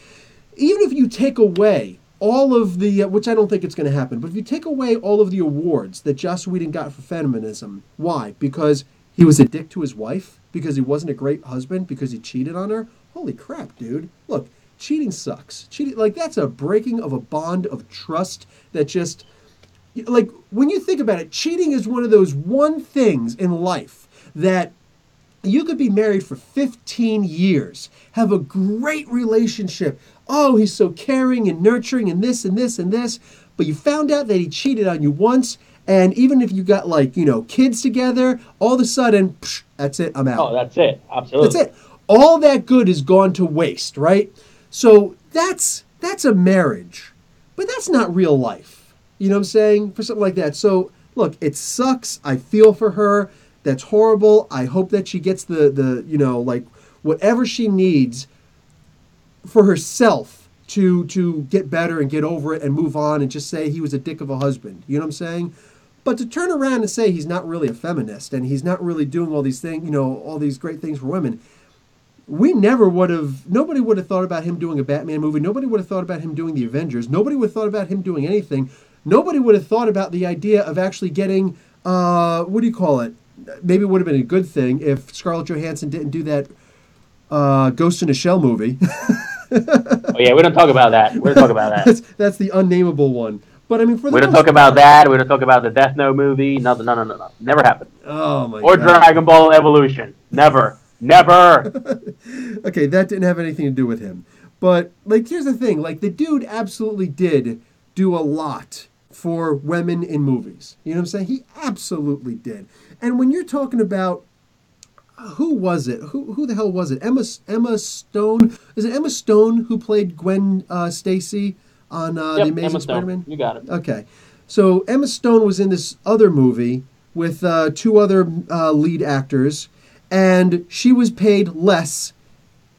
Even if you take away all of the, which I don't think it's going to happen, but if you take away all of the awards that Joss Whedon got for feminism, why? Because he was a dick to his wife? Because he wasn't a great husband? Because he cheated on her? Holy crap, dude. Look. Cheating sucks. Cheating, like, that's a breaking of a bond of trust that just, like, when you think about it, cheating is one of those one things in life that you could be married for 15 years, have a great relationship. Oh, he's so caring and nurturing and this and this and this. But you found out that he cheated on you once. And even if you got, kids together, all of a sudden, that's it, I'm out. Oh, that's it. Absolutely. That's it. All that good is gone to waste, right? So that's a marriage. But that's not real life. You know what I'm saying? For something like that. So, look, it sucks. I feel for her. That's horrible. I hope that she gets the whatever she needs for herself to get better and get over it and move on and just say he was a dick of a husband. You know what I'm saying? But to turn around and say he's not really a feminist and he's not really doing all these things, all these great things for women, nobody would have thought about him doing a Batman movie. Nobody would have thought about him doing the Avengers. Nobody would have thought about him doing anything. Nobody would have thought about the idea of actually getting, what do you call it? Maybe it would have been a good thing if Scarlett Johansson didn't do that Ghost in a Shell movie. Oh yeah, we don't talk about that. We don't talk about that. That's the unnameable one. But I mean, we don't talk about that. We don't talk about the Death Note movie. No. Never happened. Oh my god. Or Dragon Ball Evolution. Never. Okay, that didn't have anything to do with him. But here's the thing: the dude absolutely did do a lot for women in movies. You know what I'm saying? He absolutely did. And when you're talking about who was it? Who the hell was it? Emma Stone? Is it Emma Stone who played Gwen Stacy on The Amazing Spider-Man? You got it. Okay. So Emma Stone was in this other movie with two other lead actors, and she was paid less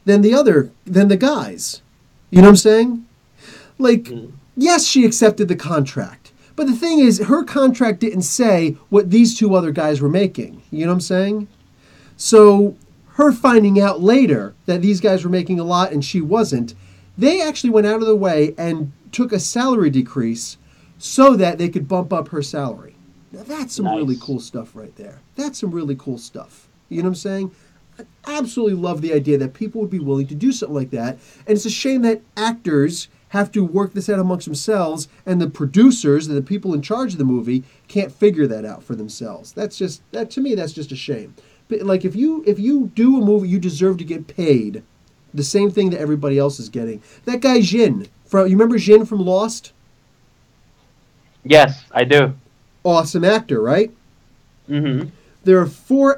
than the guys. You know what I'm saying? Yes, she accepted the contract. But the thing is, her contract didn't say what these two other guys were making. You know what I'm saying? So her finding out later that these guys were making a lot and she wasn't, they actually went out of the way and took a salary decrease so that they could bump up her salary. Now that's some really cool stuff right there. That's some really cool stuff. You know what I'm saying? I absolutely love the idea that people would be willing to do something like that. And it's a shame that actors have to work this out amongst themselves and the producers and the people in charge of the movie can't figure that out for themselves. To me, that's just a shame. But if you do a movie, you deserve to get paid the same thing that everybody else is getting. That guy Jin, you remember Jin from Lost? Yes, I do. Awesome actor, right? Mm-hmm. There are 4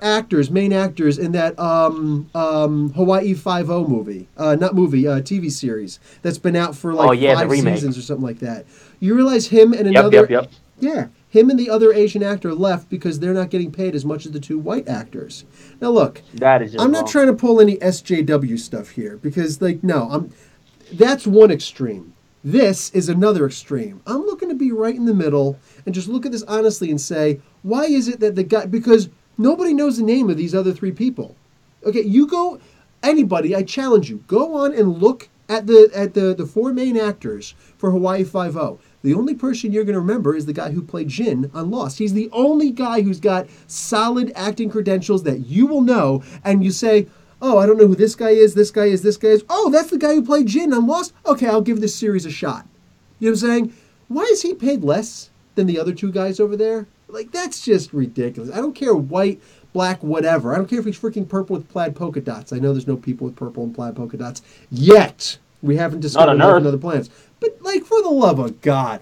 main actors in that Hawaii Five-0 movie. TV series that's been out for 5 seasons or something like that. You realize him and another... Yep. Yeah, him and the other Asian actor left because they're not getting paid as much as the 2 white actors. Now look, I'm not trying to pull any SJW stuff here because that's one extreme. This is another extreme. I'm looking to be right in the middle and just look at this honestly and say, why is it that the guy... Because nobody knows the name of these other 3 people. Okay, anybody, I challenge you, go on and look at the 4 main actors for Hawaii Five-0. The only person you're going to remember is the guy who played Jin on Lost. He's the only guy who's got solid acting credentials that you will know, and you say, oh, I don't know who this guy is, this guy is, this guy is. Oh, that's the guy who played Jin on Lost? Okay, I'll give this series a shot. You know what I'm saying? Why is he paid less than the other 2 guys over there? That's just ridiculous. I don't care white, black, whatever. I don't care if he's freaking purple with plaid polka dots. I know there's no people with purple and plaid polka dots yet. We haven't discovered life on other planets. But, for the love of God,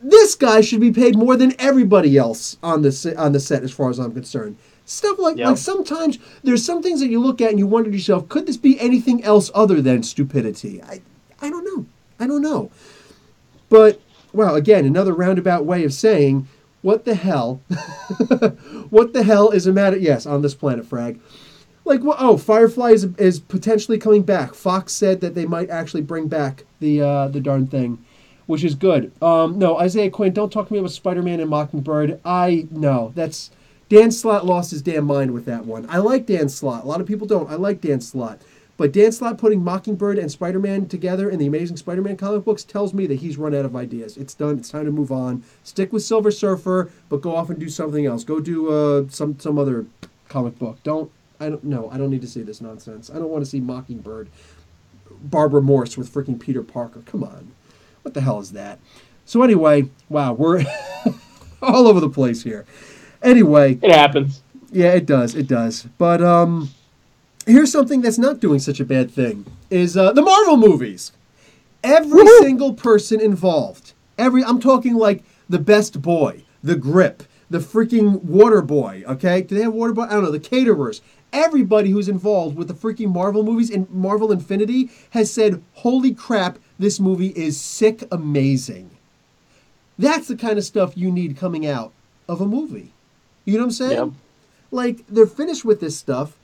this guy should be paid more than everybody else on the set, as far as I'm concerned. Stuff like sometimes there's some things that you look at and you wonder to yourself, could this be anything else other than stupidity? I don't know. But, well, again, another roundabout way of saying, what the hell? What the hell is a matter? Yes, on this planet, Frag. Firefly is potentially coming back. Fox said that they might actually bring back the darn thing, which is good. No, Isaiah Quinn, don't talk to me about Spider-Man and Mockingbird. That's... Dan Slott lost his damn mind with that one. I like Dan Slott. A lot of people don't. I like Dan Slott. But Dan Slott putting Mockingbird and Spider-Man together in the Amazing Spider-Man comic books tells me that he's run out of ideas. It's done. It's time to move on. Stick with Silver Surfer, but go off and do something else. Go do some other comic book. I don't need to see this nonsense. I don't want to see Mockingbird, Barbara Morse with freaking Peter Parker. Come on. What the hell is that? So anyway, wow, we're all over the place here. Anyway. It happens. Yeah, it does. But here's something that's not doing such a bad thing, is the Marvel movies. Every single person involved. I'm talking like The Best Boy, The Grip, the freaking water boy, okay? Do they have water boy? I don't know. The caterers. Everybody who's involved with the freaking Marvel movies and Marvel Infinity has said, holy crap, this movie is sick amazing. That's the kind of stuff you need coming out of a movie. You know what I'm saying? Yep. Like, they're finished with this stuff.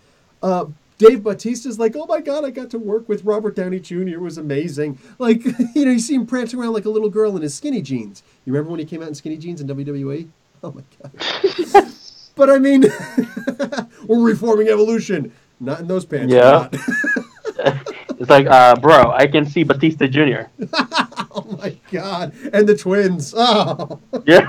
Dave Bautista's like, oh my God, I got to work with Robert Downey Jr. It was amazing. Like, you see him prancing around like a little girl in his skinny jeans. You remember when he came out in skinny jeans in WWE? Oh my God. But I mean, we're reforming evolution. Not in those pants. Yeah. It's like, bro, I can see Batista Jr. Oh my God. And the twins. Oh. Yeah.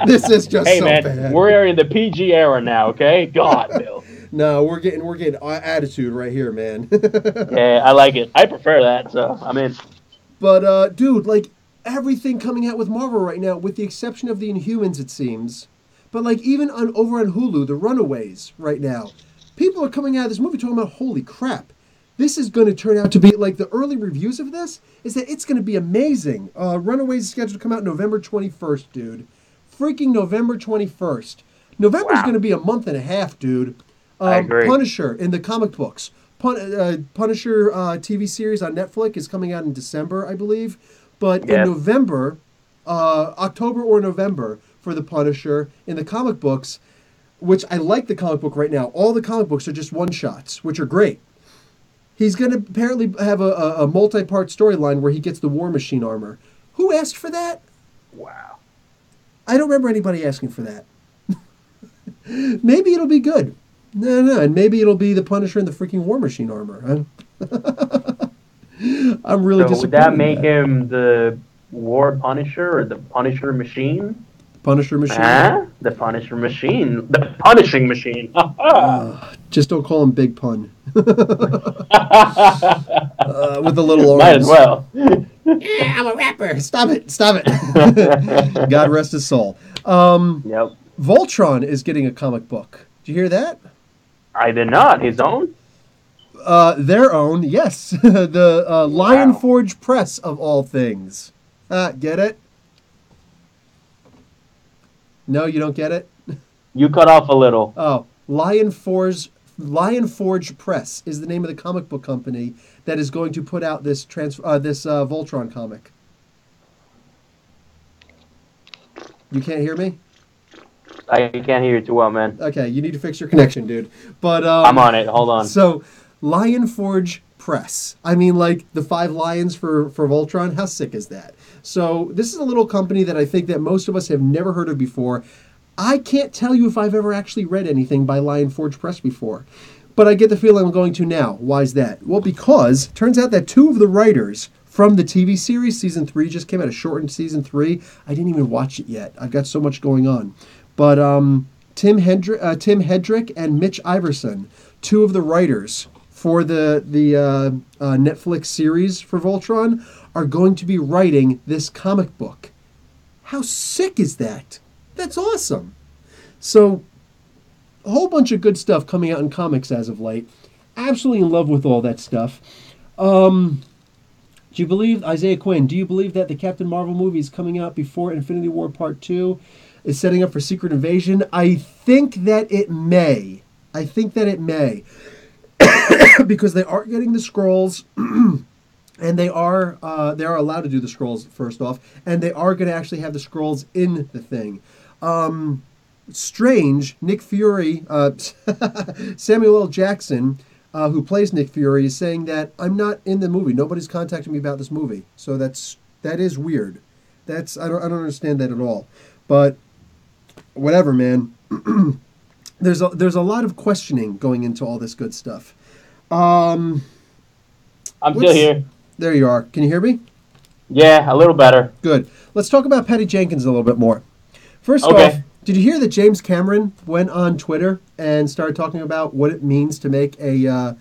This is just so man, bad. We're in the PG era now, okay? God, Bill. No, we're getting attitude right here, man. Yeah, I like it. I prefer that, so I'm in. But, dude, like, everything coming out with Marvel right now, with the exception of the Inhumans, it seems. But, like, even over on Hulu, The Runaways right now, people are coming out of this movie talking about, holy crap, this is going to turn out to be, like, the early reviews of this is that it's going to be amazing. Runaways is scheduled to come out November 21st, dude. Freaking November 21st. November's going to be a month and a half, dude. I agree. Punisher in the comic books. Punisher TV series on Netflix is coming out in December, I believe. But in November, October or November for the Punisher in the comic books, which I like the comic book right now. All the comic books are just one-shots, which are great. He's going to apparently have a multi-part storyline where he gets the War Machine armor. Who asked for that? Wow. I don't remember anybody asking for that. Maybe it'll be good. No, and maybe it'll be the Punisher and the freaking War Machine armor. I'm really disappointed. Would that make him the War Punisher or the Punisher Machine? Punisher Machine? The Punisher Machine. The Punishing Machine. Just don't call him Big Pun. With the little arms. Might as well. Yeah, I'm a rapper. Stop it. God rest his soul. Yep. Voltron is getting a comic book. Did you hear that? I did not. His own? Their own, yes. The Lion Forge Press, of all things. Get it? No, you don't get it? You cut off a little. Oh, Lion Forge Press is the name of the comic book company that is going to put out this Voltron comic. You can't hear me? I can't hear you too well, man. Okay, you need to fix your connection, dude. But I'm on it. Hold on. So, Lion Forge Press. I mean, like the 5 lions for Voltron. How sick is that? So, this is a little company that I think that most of us have never heard of before. I can't tell you if I've ever actually read anything by Lion Forge Press before. But I get the feeling I'm going to now. Why is that? Well, because it turns out that 2 of the writers from the TV series, Season 3 just came out, a shortened Season 3. I didn't even watch it yet. I've got so much going on. But Tim Hedrick and Mitch Iverson, 2 of the writers for the Netflix series for Voltron, are going to be writing this comic book. How sick is that? That's awesome. So, a whole bunch of good stuff coming out in comics as of late. Absolutely in love with all that stuff. Do you believe, Isaiah Quinn, do you believe that the Captain Marvel movie is coming out before Infinity War Part 2 is setting up for Secret Invasion? I think that it may. Because they are getting the scrolls, and they are allowed to do the scrolls first off, and they are going to actually have the scrolls in the thing. Strange, Nick Fury, Samuel L. Jackson, who plays Nick Fury, is saying that I'm not in the movie. Nobody's contacted me about this movie. So that is weird. I don't understand that at all. But whatever, man. There's a lot of questioning going into all this good stuff. I'm still here. There you are. Can you hear me? Yeah, a little better. Good. Let's talk about Patti Jenkins a little bit more. First off, did you hear that James Cameron went on Twitter and started talking about what it means to make a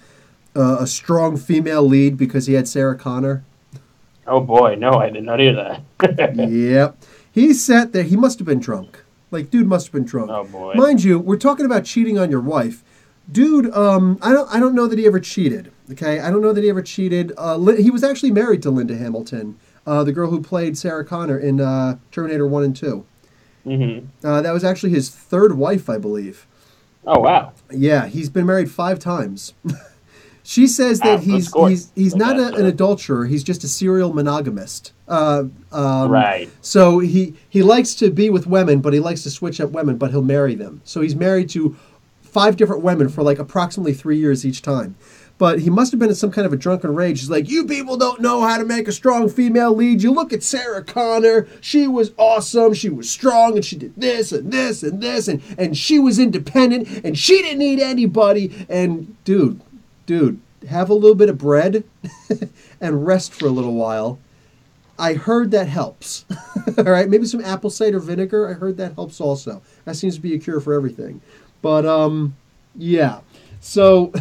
strong female lead because he had Sarah Connor? Oh boy, no, I did not hear that. Yep. He said that he must have been drunk. Like, dude must have been drunk. Oh boy. Mind you, we're talking about cheating on your wife. Dude, I don't know that he ever cheated. Okay, I don't know that he ever cheated. He was actually married to Linda Hamilton. the girl who played Sarah Connor in Terminator 1 and 2. Mm-hmm. That was actually his third wife, I believe. Oh, wow. Yeah, he's been married 5 times. She says that he's not an adulterer. He's just a serial monogamist. Right. So he likes to be with women, but he likes to switch up women, but he'll marry them. So he's married to 5 different women for like approximately 3 years each time. But he must have been in some kind of a drunken rage. He's like, you people don't know how to make a strong female lead. You look at Sarah Connor. She was awesome. She was strong, and she did this and this and this, and she was independent, and she didn't need anybody. And dude, have a little bit of bread and rest for a little while. I heard that helps. All right, maybe some apple cider vinegar. I heard that helps also. That seems to be a cure for everything. But yeah. So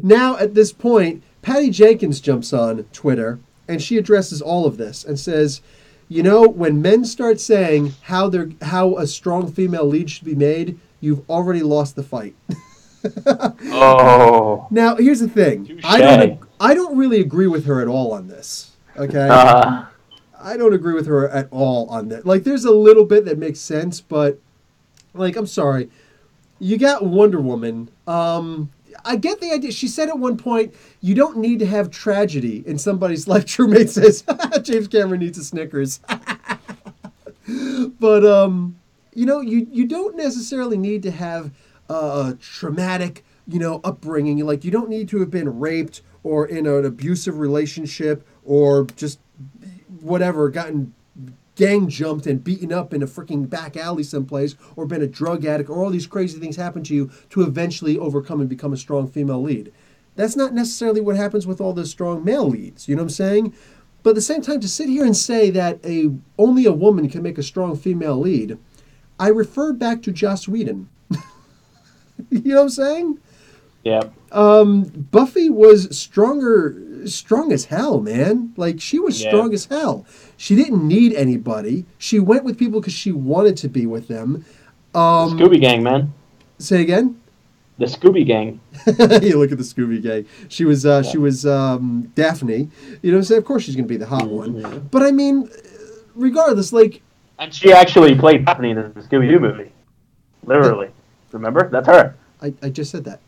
now at this point, Patti Jenkins jumps on Twitter and she addresses all of this and says, you know, when men start saying how a strong female lead should be made, you've already lost the fight. Oh. Now, here's the thing. Touché. I don't really agree with her at all on this. Okay? I don't agree with her at all on that. Like, there's a little bit that makes sense, but, like, I'm sorry. You got Wonder Woman. I get the idea. She said at one point, you don't need to have tragedy in somebody's life. Truemate says, James Cameron needs a Snickers. But, you know, you don't necessarily need to have a traumatic, you know, upbringing. Like, you don't need to have been raped or in an abusive relationship or just whatever, gotten gang jumped and beaten up in a freaking back alley someplace or been a drug addict or all these crazy things happen to you to eventually overcome and become a strong female lead. That's not necessarily what happens with all the strong male leads. You know what I'm saying? But at the same time, to sit here and say that only a woman can make a strong female lead, I refer back to Joss Whedon. You know what I'm saying? Yeah. Buffy was strong as hell, man. Like, she was strong as hell. She didn't need anybody. She went with people because she wanted to be with them. The Scooby Gang, man. Say again? The Scooby Gang. You look at the Scooby Gang. She was Daphne. You know what I'm saying? Of course she's going to be the hot one. But, I mean, regardless, like... And she actually played Daphne in the Scooby-Doo movie. Literally. Remember? That's her. I just said that.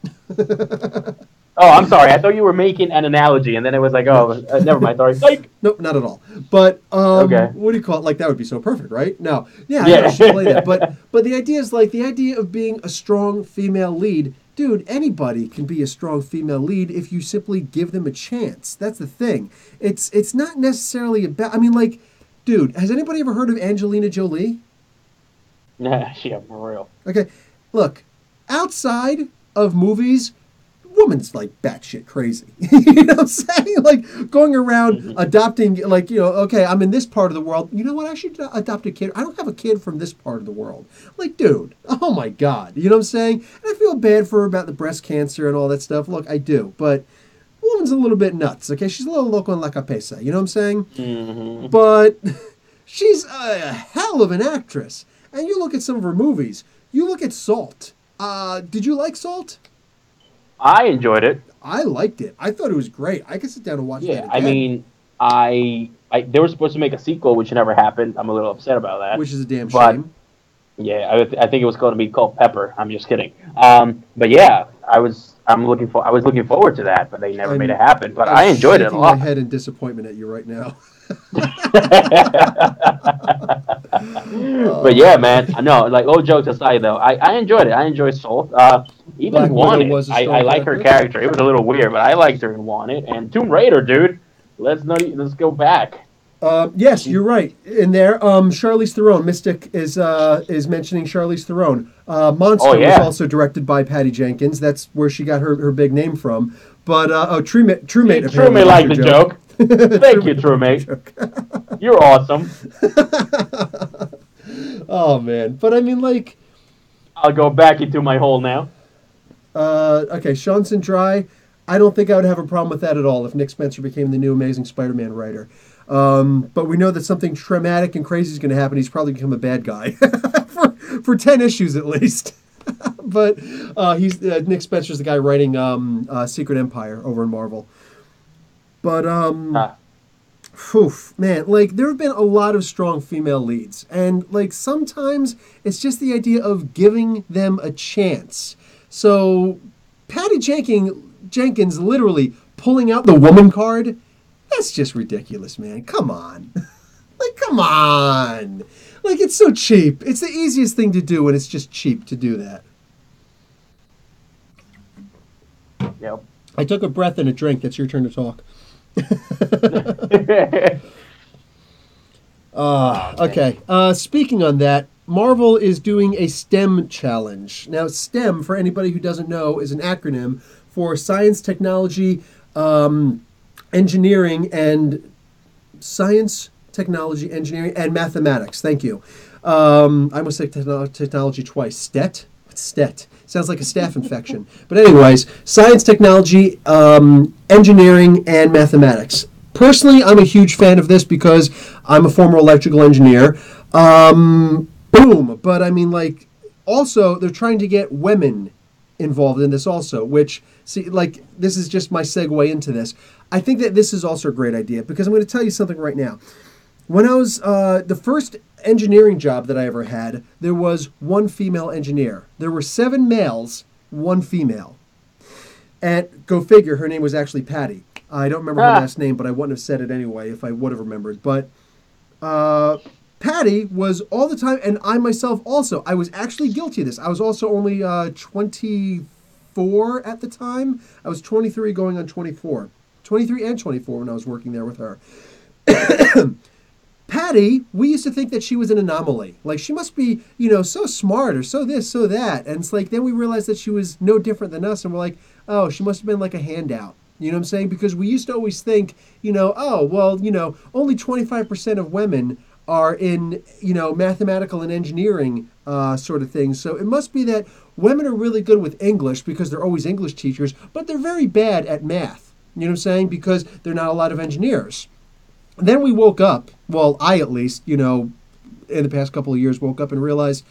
Oh, I'm sorry. I thought you were making an analogy, and then it was like, oh, never mind. Sorry. Psych. Nope, not at all. But okay. What do you call it? Like, that would be so perfect, right? No. Yeah. I know she play that. But the idea is, like, the idea of being a strong female lead, dude, anybody can be a strong female lead if you simply give them a chance. That's the thing. It's not necessarily about... I mean, like, dude, has anybody ever heard of Angelina Jolie? Yeah, for real. Okay. Look, outside of movies, woman's like batshit crazy. You know what I'm saying? Like, going around adopting, like, you know, okay, I'm in this part of the world. You know what? I should adopt a kid. I don't have a kid from this part of the world. Like, dude, oh my God. You know what I'm saying? And I feel bad for her about the breast cancer and all that stuff. Look, I do. But woman's a little bit nuts, okay? She's a little loco en la cabeza. You know what I'm saying? Mm-hmm. But she's a hell of an actress. And you look at some of her movies. You look at Salt. Did you like Salt? I enjoyed it. I liked it. I thought it was great. I could sit down and watch that again. I mean, they were supposed to make a sequel, which never happened. I'm a little upset about that. Which is a damn shame. Yeah, I think it was going to be called Pepper. I'm just kidding. But yeah, I was looking forward to that, but they never made it happen. But I enjoyed it a lot. I'm shaking my head in disappointment at you right now. But yeah, man. No, like, all jokes aside, though, I enjoyed it. I enjoyed Soul. Even Black Wanted. was I like her character. It was a little weird, but I liked her in Wanted. And Tomb Raider, dude. Let's go back. Yes, you're right. In there, Charlize Theron, Mystic is mentioning Charlize Theron. Monster was also directed by Patti Jenkins. That's where she got her big name from. But Truemate Truemate liked the joke. Thank you, Truemate. You're awesome. Oh man, but I mean, like, I'll go back into my hole now. Okay, Sean Sindry. I don't think I would have a problem with that at all if Nick Spencer became the new Amazing Spider-Man writer. But we know that something traumatic and crazy is going to happen. He's probably become a bad guy for 10 issues at least. But he's Nick Spencer's the guy writing Secret Empire over in Marvel. But Oof, man, like there have been a lot of strong female leads, and like sometimes it's just the idea of giving them a chance. So, Patty Jenkins literally pulling out the woman card, that's just ridiculous, man. Come on. Like, come on. Like, it's so cheap. It's the easiest thing to do, and it's just cheap to do that. Yep. I took a breath and a drink. It's your turn to talk. Okay. Speaking on that, Marvel is doing a STEM challenge. Now, STEM, for anybody who doesn't know, is an acronym for science, technology, engineering, and mathematics. Thank you. I almost said technology twice. STET? What's STET? Sounds like a staph infection. But anyways, science, technology, engineering, and mathematics. Personally, I'm a huge fan of this because I'm a former electrical engineer. Boom. But I mean, like, also, they're trying to get women involved in this also, which, see, like, this is just my segue into this. I think that this is also a great idea because I'm going to tell you something right now. When I was, the first engineering job that I ever had, there was one female engineer. There were 7 males, 1 female. And go figure, her name was actually Patti. I don't remember her last name, but I wouldn't have said it anyway if I would have remembered. But Patti was all the time, and I myself also, I was actually guilty of this. I was also only 24 at the time. I was 23 going on 24. 23 and 24 when I was working there with her. Patti, we used to think that she was an anomaly. Like, she must be, so smart or so this, so that. And it's like, then we realized that she was no different than us. And we're like, oh, she must have been like a handout. You know what I'm saying? Because we used to always think, only 25% of women are in, mathematical and engineering sort of things. So it must be that women are really good with English because they're always English teachers, but they're very bad at math. You know what I'm saying? Because they're not a lot of engineers. Then we woke up, well, I at least, in the past couple of years woke up and realized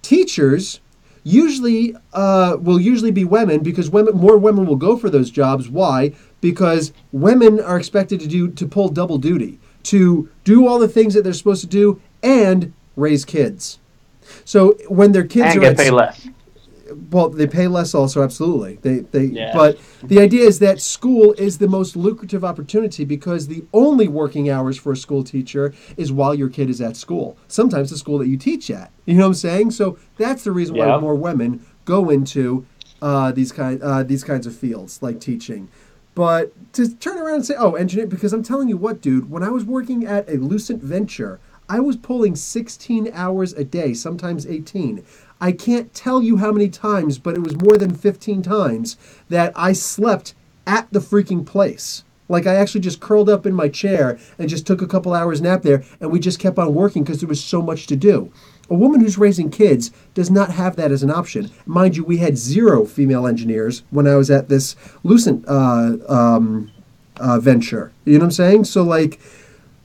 teachers usually will usually be women because more women will go for those jobs. Why? Because women are expected to pull double duty, to do all the things that they're supposed to do and raise kids. So when their kids and get paid less. Well, they pay less also, absolutely. But the idea is that school is the most lucrative opportunity because the only working hours for a school teacher is while your kid is at school. Sometimes the school that you teach at. You know what I'm saying? So that's the reason why more women go into these kinds of fields like teaching. But to turn around and say, oh, engineer, because I'm telling you what, dude, when I was working at a Lucent Venture, I was pulling 16 hours a day, sometimes 18. I can't tell you how many times, but it was more than 15 times that I slept at the freaking place. Like, I actually just curled up in my chair and just took a couple hours nap there, and we just kept on working because there was so much to do. A woman who's raising kids does not have that as an option. Mind you, we had 0 female engineers when I was at this Lucent venture. You know what I'm saying? So, like,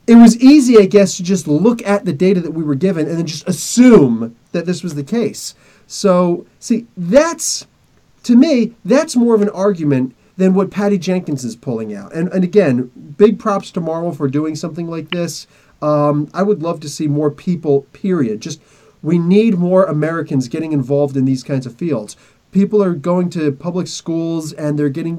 it was easy, I guess, to just look at the data that we were given and then just assume that this was the case. So, see, to me, that's more of an argument than what Patty Jenkins is pulling out. And again, big props to Marvel for doing something like this. I would love to see more people, period. Just, we need more Americans getting involved in these kinds of fields. People are going to public schools and they're getting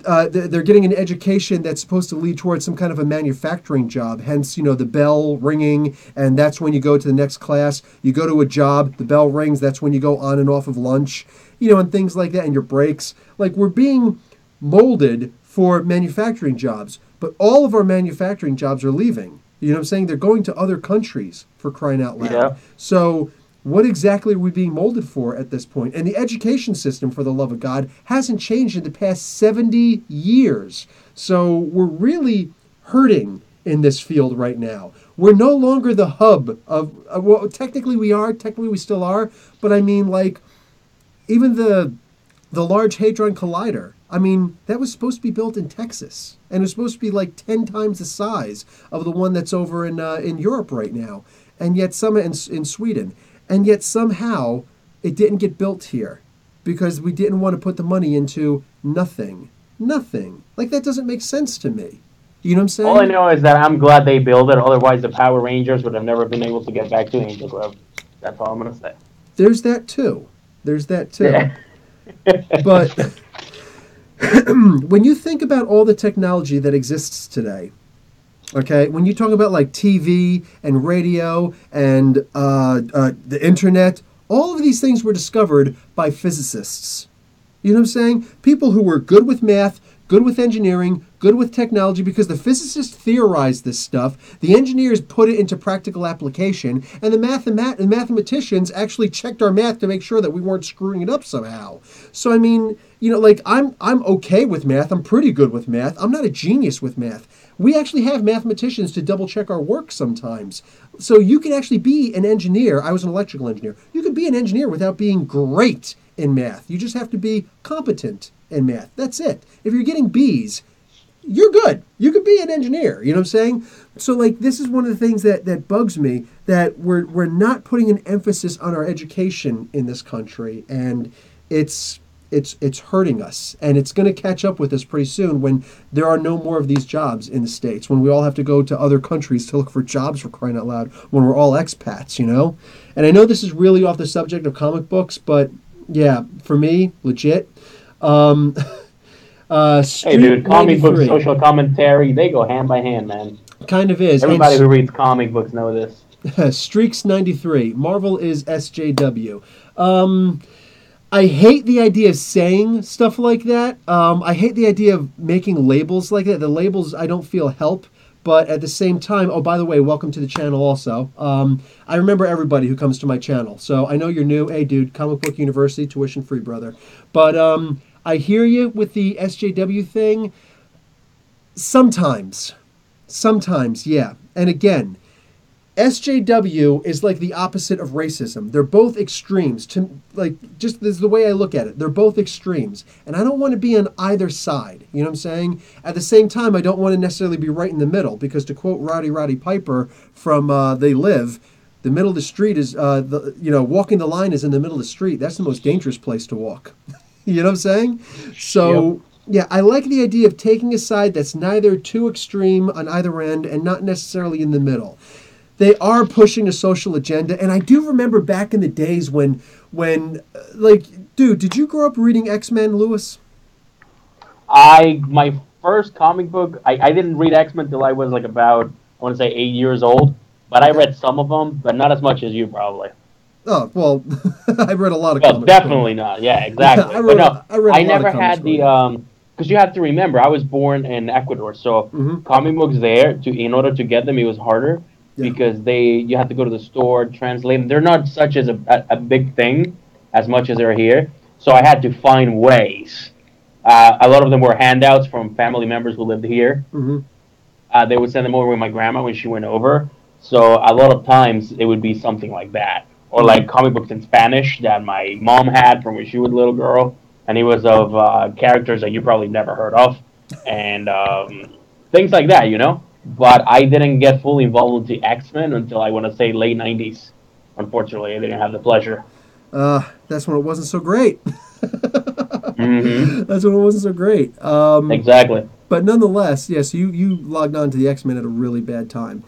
they're getting an education that's supposed to lead towards some kind of a manufacturing job. Hence, the bell ringing, and that's when you go to the next class. You go to a job, the bell rings, that's when you go on and off of lunch, and things like that, and your breaks. Like, we're being molded for manufacturing jobs, but all of our manufacturing jobs are leaving. You know what I'm saying? They're going to other countries, for crying out loud. Yeah. So what exactly are we being molded for at this point? And the education system, for the love of God, hasn't changed in the past 70 years. So we're really hurting in this field right now. We're no longer the hub of, well, technically we still are, but I mean, like, even the Large Hadron Collider, I mean, that was supposed to be built in Texas, and it was supposed to be like 10 times the size of the one that's over in Europe right now, and yet in Sweden. And yet somehow it didn't get built here because we didn't want to put the money into nothing. Nothing. Like, that doesn't make sense to me. You know what I'm All I saying? know is that I'm glad they built it. Otherwise, the Power Rangers would have never been able to get back to Angel Grove. That's all I'm gonna say. There's that too. There's that too. Yeah. But when you think about all the technology that exists today, okay, when you talk about like TV and radio and the internet, all of these things were discovered by physicists. You know what I'm saying? People who were good with math, good with engineering, good with technology, because the physicists theorized this stuff, the engineers put it into practical application, and the mathematicians actually checked our math to make sure that we weren't screwing it up somehow. So I mean, like I'm okay with math. I'm pretty good with math. I'm not a genius with math. We actually have mathematicians to double check our work sometimes. So you can actually be an engineer. I was an electrical engineer. You can be an engineer without being great in math. You just have to be competent in math. That's it. If you're getting B's, you're good. You could be an engineer. You know what I'm saying? So like this is one of the things that bugs me, that we're not putting an emphasis on our education in this country, and it's hurting us, and it's going to catch up with us pretty soon when there are no more of these jobs in the States, when we all have to go to other countries to look for jobs, for crying out loud, when we're all expats, you know? And I know this is really off the subject of comic books, but yeah, for me, legit. Hey, dude, comic books, social commentary, they go hand by hand, man. Kind of is. Everybody who reads comic books know this. Streaks 93. Marvel is SJW. I hate the idea of saying stuff like that. I hate the idea of making labels like that. The labels I don't feel help. But at the same time, oh, by the way, welcome to the channel also. I remember everybody who comes to my channel. So I know you're new. Hey, dude, Comic Book University, tuition free, brother. But I hear you with the SJW thing. Sometimes, yeah. And again, SJW is like the opposite of racism. They're both extremes. Just this is the way I look at it. They're both extremes. And I don't want to be on either side. You know what I'm saying? At the same time, I don't want to necessarily be right in the middle, because to quote Roddy Piper from They Live, the middle of the street is, walking the line is in the middle of the street. That's the most dangerous place to walk. You know what I'm saying? So... Yep. Yeah, I like the idea of taking a side that's neither too extreme on either end and not necessarily in the middle. They are pushing a social agenda, and I do remember back in the days when dude, did you grow up reading X-Men, Lewis? My first comic book, I didn't read X-Men till I was like about, I want to say 8 years old, but okay. I read some of them, but not as much as you probably. Oh, well, I read a lot of comics. Definitely not, yeah, exactly. Yeah, I never had the, because you have to remember, I was born in Ecuador, so comic books there, in order to get them, it was harder. Yeah. Because you have to go to the store, translate them. They're not such as a big thing as much as they're here. So I had to find ways. A lot of them were handouts from family members who lived here. They would send them over with my grandma when she went over. So a lot of times it would be something like that. Or like comic books in Spanish that my mom had from when she was a little girl. And it was of characters that you probably never heard of. And things like that, you know? But I didn't get fully involved with the X-Men until I want to say late 90s. Unfortunately, I didn't have the pleasure. That's when it wasn't so great. That's when it wasn't so great. Exactly. But nonetheless, yes, you logged on to the X-Men at a really bad time.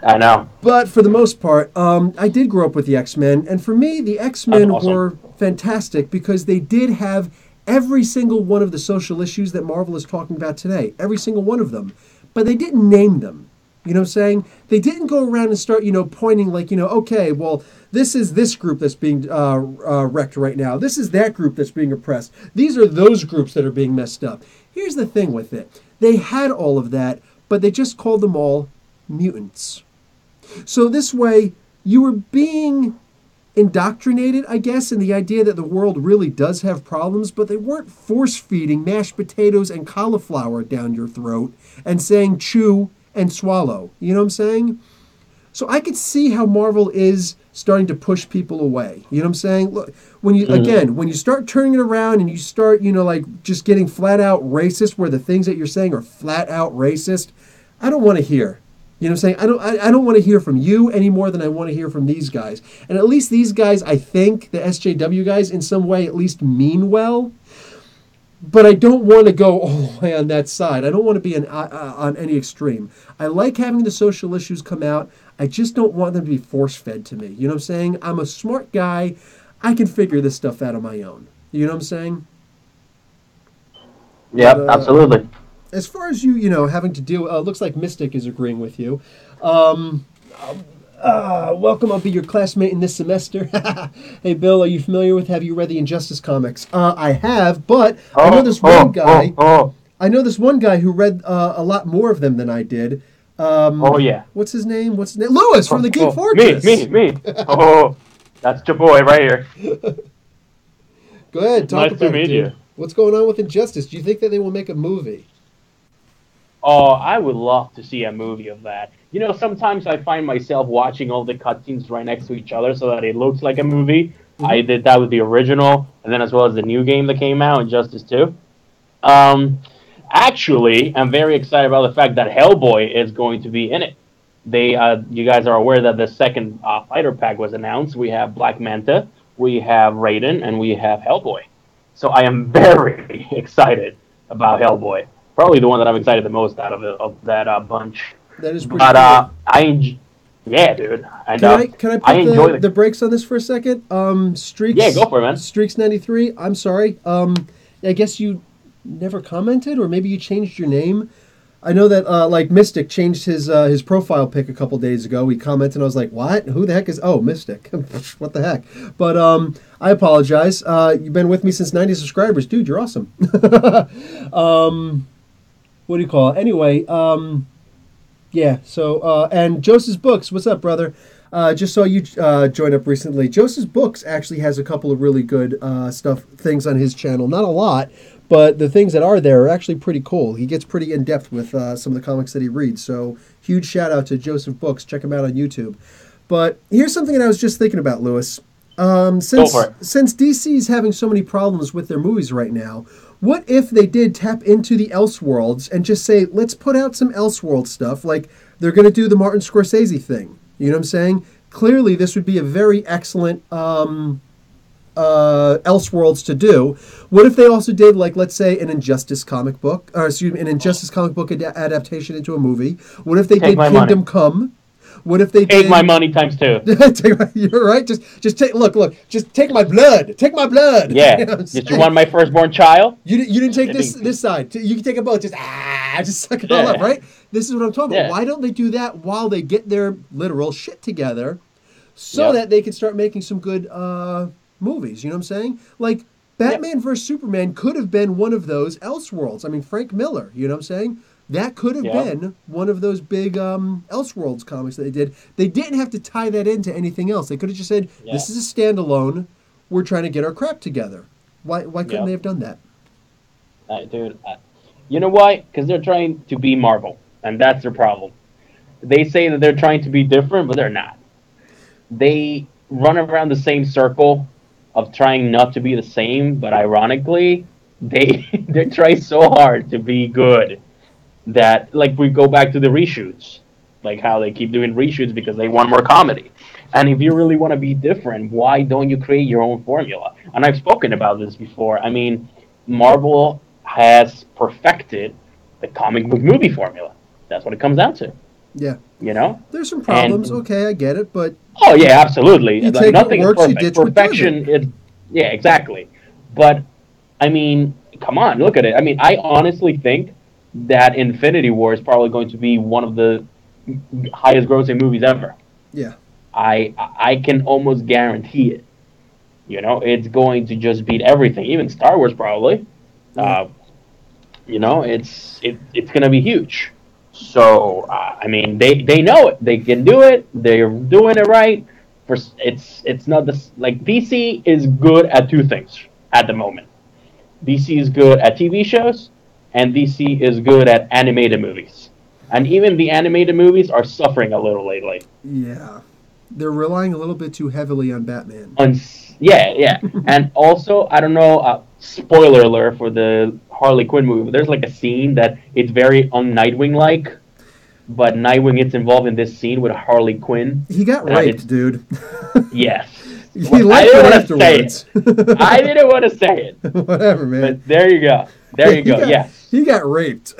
I know. But for the most part, I did grow up with the X-Men. And for me, the X-Men were fantastic because they did have every single one of the social issues that Marvel is talking about today. Every single one of them. But they didn't name them. You know what I'm saying? They didn't go around and start, pointing like, okay, well, this is this group that's being wrecked right now. This is that group that's being oppressed. These are those groups that are being messed up. Here's the thing with it. They had all of that, but they just called them all mutants. So this way, you were being indoctrinated, I guess, in the idea that the world really does have problems, but they weren't force-feeding mashed potatoes and cauliflower down your throat and saying chew and swallow. You know what I'm saying? So I could see how Marvel is starting to push people away. You know what I'm saying? Look, when you start turning it around and you start, just getting flat out racist where the things that you're saying are flat out racist, I don't want to hear. You know what I'm saying? I don't want to hear from you any more than I want to hear from these guys. And at least these guys, I think, the SJW guys, in some way at least mean well. but I don't want to go all the way on that side. I don't want to be on any extreme. I like having the social issues come out. I just don't want them to be force-fed to me. You know what I'm saying? I'm a smart guy. I can figure this stuff out on my own. You know what I'm saying? Yeah, absolutely. As far as you having to deal, looks like Mystic is agreeing with you. Welcome, I'll be your classmate in this semester. Hey, Bill, are you familiar with, have you read the Injustice comics? I have, but I know this one guy. I know this one guy who read a lot more of them than I did. Yeah. What's his name? Lewis from the Geek Fortress. Me. That's your boy right here. Go ahead, talk nice about to meet it, dude. you. What's going on with Injustice? Do you think that they will make a movie? Oh, I would love to see a movie of that. You know, sometimes I find myself watching all the cutscenes right next to each other so that it looks like a movie. Mm-hmm. I did that with the original, and then as well as the new game that came out, Injustice 2. Actually, I'm very excited about the fact that Hellboy is going to be in it. You guys are aware that the second fighter pack was announced. We have Black Manta, we have Raiden, and we have Hellboy. So I am very excited about Hellboy. Probably the one that I'm excited the most out of that bunch. That is pretty cool. Yeah, dude. And, can I put the brakes on this for a second? Streaks. Yeah, go for it, man. Streaks 93. I'm sorry. I guess you never commented, or maybe you changed your name. I know that like Mystic changed his profile pic a couple days ago. He commented, and I was like, "What? Who the heck is?" Oh, Mystic. What the heck? But I apologize. You've been with me since 90 subscribers, dude. You're awesome. What do you call it? Anyway, yeah. So and Joseph's Books. What's up, brother? Just saw you join up recently. Joseph's Books actually has a couple of really good things on his channel. Not a lot, but the things that are there are actually pretty cool. He gets pretty in depth with some of the comics that he reads. So huge shout out to Joseph Books. Check him out on YouTube. But here's something that I was just thinking about, Lewis. Since DC is having so many problems with their movies right now, what if they did tap into the Elseworlds and just say, let's put out some Elseworld stuff, like they're going to do the Martin Scorsese thing? You know what I'm saying? Clearly, this would be a very excellent Elseworlds to do. What if they also did, like, let's say, an Injustice comic book, or excuse me, an Injustice comic book adaptation into a movie? What if they did Kingdom Come? What if they take my money times 2? You're right. Just take Just take my blood. Take my blood. Yeah. You know did you want my firstborn child? You didn't take this side. You can take a boat. Just suck it all up. Right. This is what I'm talking about. Why don't they do that while they get their literal shit together, so that they can start making some good movies? You know what I'm saying? Like Batman vs Superman could have been one of those Elseworlds. I mean, Frank Miller. You know what I'm saying? That could have been one of those big Elseworlds comics that they did. They didn't have to tie that into anything else. They could have just said, this is a standalone. We're trying to get our crap together. Why couldn't they have done that? Dude, you know why? Because they're trying to be Marvel, and that's their problem. They say that they're trying to be different, but they're not. They run around the same circle of trying not to be the same, but ironically, they try so hard to be good. That, like, we go back to the reshoots, like how they keep doing reshoots because they want more comedy. And if you really want to be different, why don't you create your own formula? And I've spoken about this before. I mean, Marvel has perfected the comic book movie formula. That's what it comes down to. Yeah. You know? There's some problems. Okay, I get it, but... Oh, yeah, absolutely. You take nothing what works, is perfect. You ditch Perfection is... Yeah, exactly. But, I mean, come on, look at it. I mean, I honestly think that Infinity War is probably going to be one of the highest grossing movies ever. Yeah. I can almost guarantee it. You know, it's going to just beat everything, even Star Wars probably. Yeah. You know, it's going to be huge. So, I mean, they know it. They can do it. They're doing it right. It's not this, like, DC is good at two things at the moment. DC is good at TV shows, and DC is good at animated movies. And even the animated movies are suffering a little lately. Yeah. They're relying a little bit too heavily on Batman. Yeah. And also, I don't know, spoiler alert for the Harley Quinn movie, but there's like a scene that it's very un-Nightwing-like, but Nightwing gets involved in this scene with Harley Quinn. He got raped, dude. Yes. He liked it afterwards. I didn't want to say it. Whatever, man. But there you go. There you go. Yes. He got raped.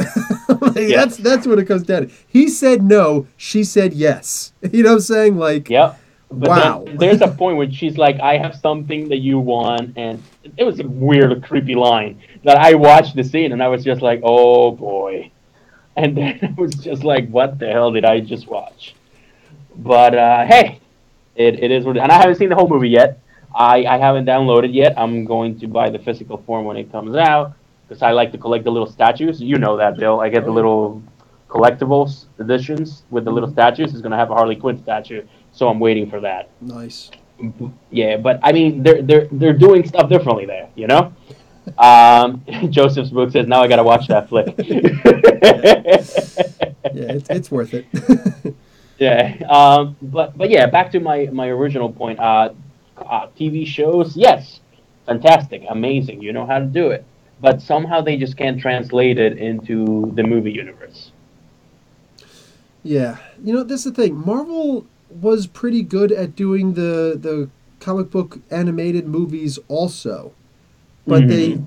Yes. That's what it comes down to. He said no. She said yes. You know what I'm saying? Like, Yep. But wow. then there's a point when she's like, "I have something that you want," and it was a weird, creepy line that I watched the scene and I was just like, "Oh boy," and then I was just like, "What the hell did I just watch?" But hey, it is what. And I haven't seen the whole movie yet. I haven't downloaded yet. I'm going to buy the physical form when it comes out because I like to collect the little statues. You know that, Bill. I get the little collectibles editions with the little statues. It's gonna have a Harley Quinn statue, so I'm waiting for that. Nice. Yeah, but I mean, they're doing stuff differently there, you know. Joseph's book says now I gotta watch that flick. Yeah, it's worth it. Yeah, but yeah, back to my original point. TV shows, yes, fantastic, amazing. You know how to do it, but somehow they just can't translate it into the movie universe. Yeah, that's the thing. Marvel was pretty good at doing the comic book animated movies also, but Mm-hmm.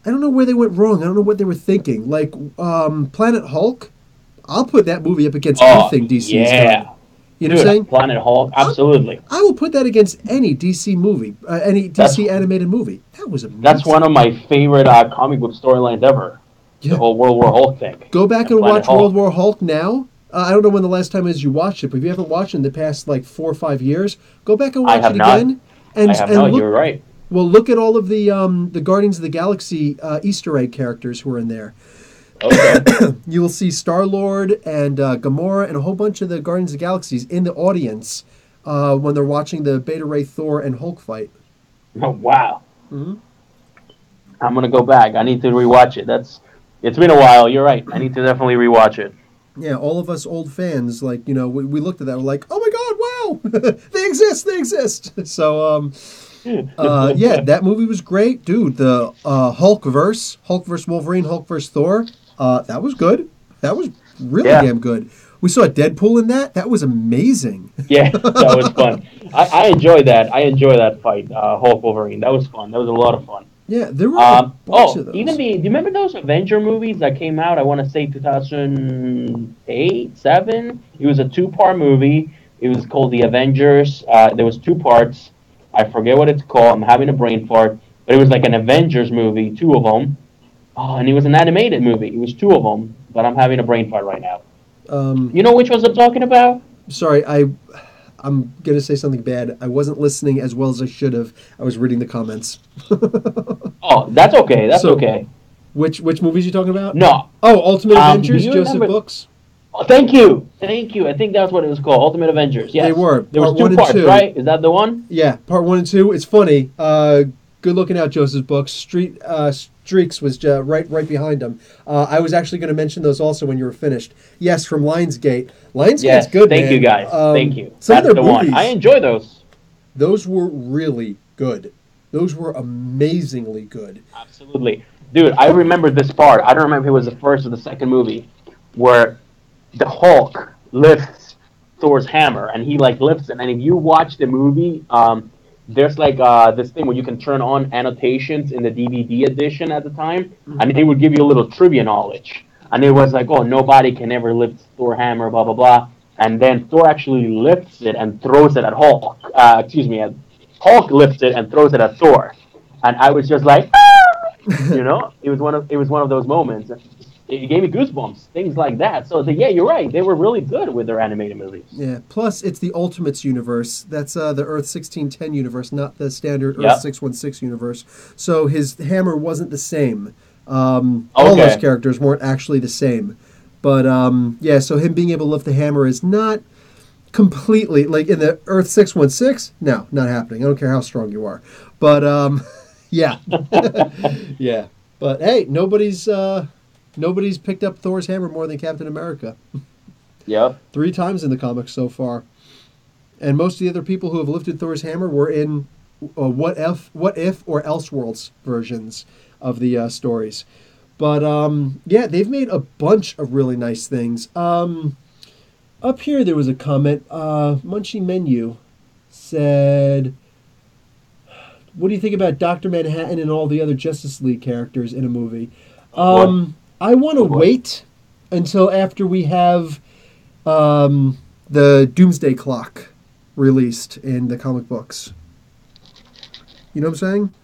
I don't know where they went wrong. I don't know what they were thinking. Like Planet Hulk, I'll put that movie up against Oh anything DC has done. yeah, You know what I'm dude, saying? Planet Hulk, I'll, absolutely. I will put that against any DC movie, any That's DC animated movie. That was that's one amazing. of my favorite comic book storylines ever. The Yeah, whole World War Hulk thing go back and and Planet watch World Hulk. War Hulk now. I don't know when the last time is you watched it, but if you haven't watched it in the past like 4 or 5 years, go back and I watch it have not. again, I and have and not. look. You're right. Well, look at all of the Guardians of the Galaxy Easter egg characters who are in there. Okay. You will see Star Lord and Gamora and a whole bunch of the Guardians of the Galaxies in the audience when they're watching the Beta Ray Thor and Hulk fight. Oh wow. Mm-hmm. I'm gonna go back. I need to rewatch it. It's been a while. You're right. I need to definitely rewatch it. Yeah, all of us old fans, like, we looked at that, we're like, oh my God, wow, they exist. So, yeah, that movie was great, dude. The Hulk verse Wolverine, Hulk verse Thor, that was good. That was really Yeah. damn good. We saw Deadpool in that. That was amazing. Yeah, that was fun. I enjoyed that. I enjoy that fight, Hulk Wolverine. That was fun. That was a lot of fun. Yeah, there were a bunch of Even those. do you remember those Avenger movies that came out? I want to say 2008, seven. It was a two-part movie. It was called The Avengers. There was two parts. I forget what it's called. I'm having a brain fart. But it was like an Avengers movie, two of them. Oh, and it was an animated movie. It was two of them. But I'm having a brain fart right now. Um, You know which ones I'm talking about? Sorry, I'm gonna say something bad. I wasn't listening as well as I should have. I was reading the comments. Oh, that's okay. That's So, okay. which movies you talking about? No. Oh, Ultimate Do Avengers, you Joseph remember? Books. Oh, thank you. Thank you. I think that's what it was called. Ultimate Avengers. They Yes. were There was part two one and parts, two. right? Is that the one? Yeah, part 1 and 2. It's funny. Good looking out, Joseph's Books. Streaks was right behind him. I was actually going to mention those also when you were finished. Yes, from Lionsgate. Lionsgate's Yes. good, Thank man. you, guys. Thank you. Some That's of the their one. I movies, enjoy those. those were really good. Those were amazingly good. Absolutely. Dude, I remember this part. I don't remember if it was the first or the second movie where the Hulk lifts Thor's hammer and he like lifts it. And if you watch the movie, there's like this thing where you can turn on annotations in the DVD edition at the time, and it would give you a little trivia knowledge. And it was like, oh, nobody can ever lift Thor hammer, blah blah blah. And then Thor actually lifts it and throws it at Hulk. Excuse me, Hulk lifts it and throws it at Thor. And I was just like, it was one of those moments. It gave me goosebumps, things like that. So yeah, you're right. They were really good with their animated movies. Yeah. Plus, it's the Ultimates universe. That's the Earth 1610 universe, not the standard Earth Yep. 616 universe. So his hammer wasn't the same. All those Okay. characters weren't actually the same. But yeah, so him being able to lift the hammer is not completely like in the Earth 616. No, not happening. I don't care how strong you are. But yeah, yeah. But hey, nobody's picked up Thor's hammer more than Captain America. Yep. 3 times in the comics so far. And most of the other people who have lifted Thor's hammer were in what if, or Elseworlds versions of the stories. But yeah, they've made a bunch of really nice things. Up here, there was a comment. Munchie Menu said, What do you think about Dr. Manhattan and all the other Justice League characters in a movie? Oh boy. I want to wait until after we have the Doomsday Clock released in the comic books. You know what I'm saying?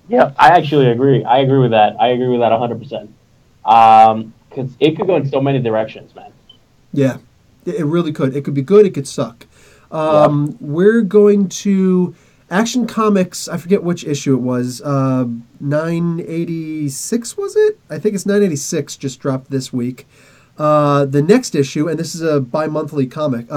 Yeah, I actually agree. I agree with that. I agree with that 100%. Because it could go in so many directions, man. Yeah, it really could. It could be good. It could suck. Yep. We're going to Action Comics. I forget which issue it was. 986 was it? I think it's 986. Just dropped this week. The next issue, and this is a bi-weekly comic.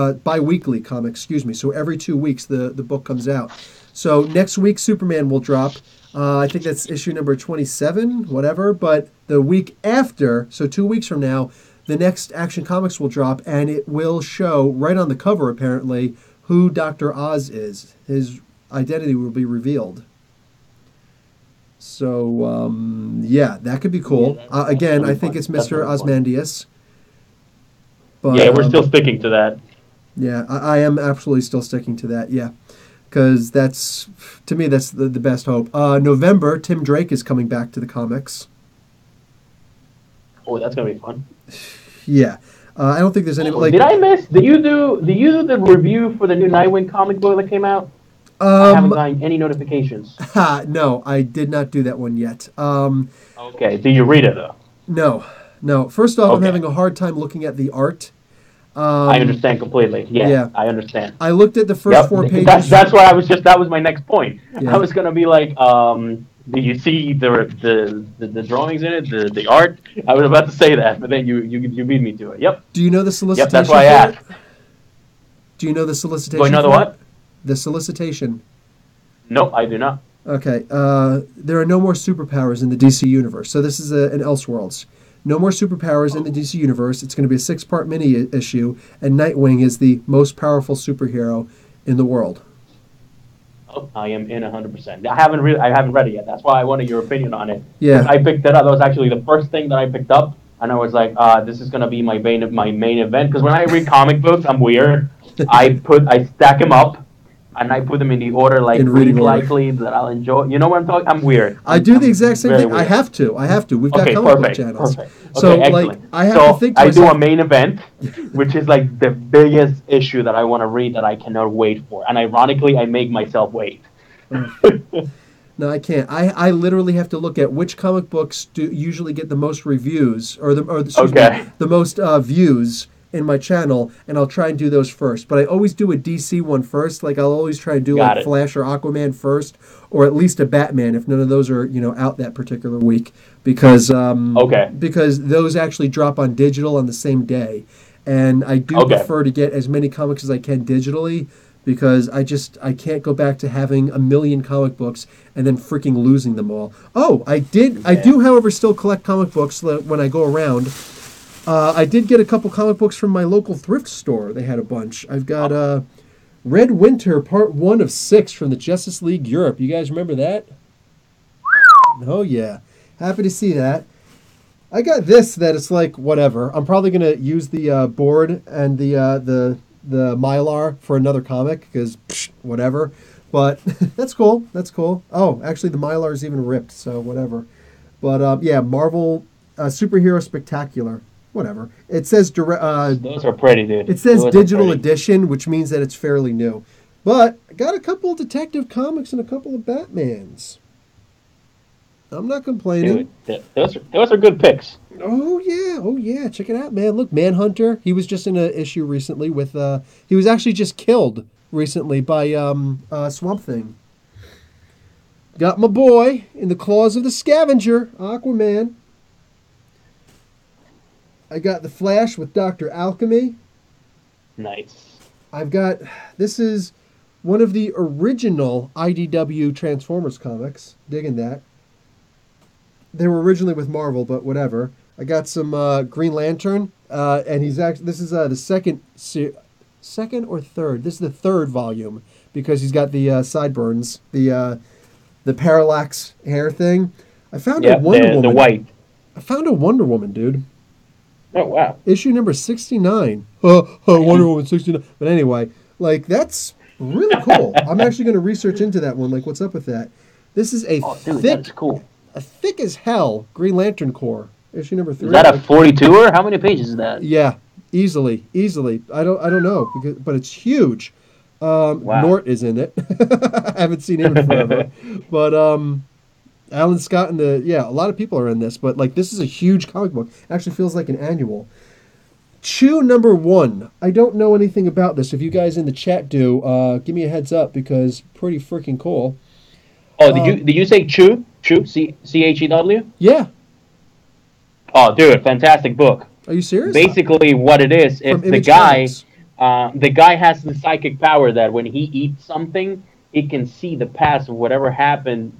Excuse me. So every 2 weeks the book comes out. So next week Superman will drop. I think that's issue number 27, whatever. But the week after, so 2 weeks from now, the next Action Comics will drop, and it will show right on the cover, apparently, who Dr. Oz is. His identity will be revealed. So, yeah, that could be cool. Yeah, again, I think it's Mr. Ozymandias. But, yeah, we're still sticking to that. Yeah, I am absolutely still sticking to that, yeah. Because that's, to me, that's the best hope. November, Tim Drake is coming back to the comics. Oh, that's going to be fun. Yeah. I don't think there's any... Did I miss... Did you do the review for the new Nightwing comic book that came out? I haven't gotten any notifications. No, I did not do that one yet. Okay, do you read it, though? No. First off, I'm having a hard time looking at the art. I understand completely. Yeah, I understand. I looked at the first 4 pages. That's why I was just... That was my next point. Yeah. I was going to be like... Do you see the drawings in it, the art? I was about to say that, but then you beat me to it. Yep. Do you know the solicitation? Yep, that's why I asked. Do you know the solicitation? Do I know the what? The solicitation. No, I do not. Okay. There are no more superpowers in the DC universe. So this is an Elseworlds. No more superpowers in the DC universe. It's going to be a 6-part mini issue, and Nightwing is the most powerful superhero in the world. I am in 100%. I haven't read it yet. That's why I wanted your opinion on it. Yeah. I picked it up. That was actually the first thing that I picked up, and I was like, this is gonna be my main event. Because when I read comic books, I'm weird. I stack them up, and I put them in the order least likely that I'll enjoy. You know what I'm talking? I'm weird. I do the exact same thing. Weird. I have to. We've got comic book channels. Perfect. So excellent. I have to think. I do a main event, which is like the biggest issue that I want to read that I cannot wait for. And ironically, I make myself wait. No, I can't. I literally have to look at which comic books usually get the most reviews or the most views in my channel, and I'll try and do those first. But I always do a DC one first. Like I'll always try and do Flash or Aquaman first, or at least a Batman if none of those are out that particular week because those actually drop on digital on the same day, and I do prefer to get as many comics as I can digitally. Because I can't go back to having a million comic books and then freaking losing them all. Oh, I do, however, still collect comic books when I go around. I did get a couple comic books from my local thrift store. They had a bunch. I've got Red Winter Part 1 of 6 from the Justice League Europe. You guys remember that? Oh, yeah. Happy to see that. I got this that it's like, whatever. I'm probably going to use the board and the Mylar for another comic because whatever, but that's cool. Oh, actually the Mylar is even ripped, so whatever. But yeah, Marvel Superhero Spectacular, whatever. It says those are pretty, dude. It says digital edition, which means that it's fairly new. But I got a couple of Detective Comics and a couple of Batmans. I'm not complaining. Dude, those are good picks. Oh yeah, check it out, man. Look, Manhunter. He was just in an issue recently with. He was actually just killed recently by Swamp Thing. Got my boy in the claws of the Scavenger, Aquaman. I got the Flash with Dr. Alchemy. Nice. I've got. This is one of the original IDW Transformers comics. Digging that. They were originally with Marvel, but whatever. I got some Green Lantern, and he's actually. This is the second or third. This is the third volume because he's got the sideburns, the parallax hair thing. I found a Wonder Woman. The white. I found a Wonder Woman, dude. Oh wow! Issue number 69. Wonder Woman 69. But anyway, like that's Really cool. I'm actually going to research into that one. Like, what's up with that? This is a Dude, thick, that's cool. a thick as hell Green Lantern Corps issue number 3. Is that a 42er? How many pages is that? Yeah, easily. I don't know, but it's huge. Wow. Nort is in it. I haven't seen him in forever, but Alan Scott and a lot of people are in this. But like, this is a huge comic book. It actually feels like an annual. Chew number 1. I don't know anything about this. If you guys in the chat do, give me a heads up because pretty freaking cool. Oh, did you say Chew? Chew? C-H-E-W? Yeah. Oh, dude, fantastic book. Are you serious? Basically, what it is the guy has the psychic power that when he eats something, he can see the past of whatever happened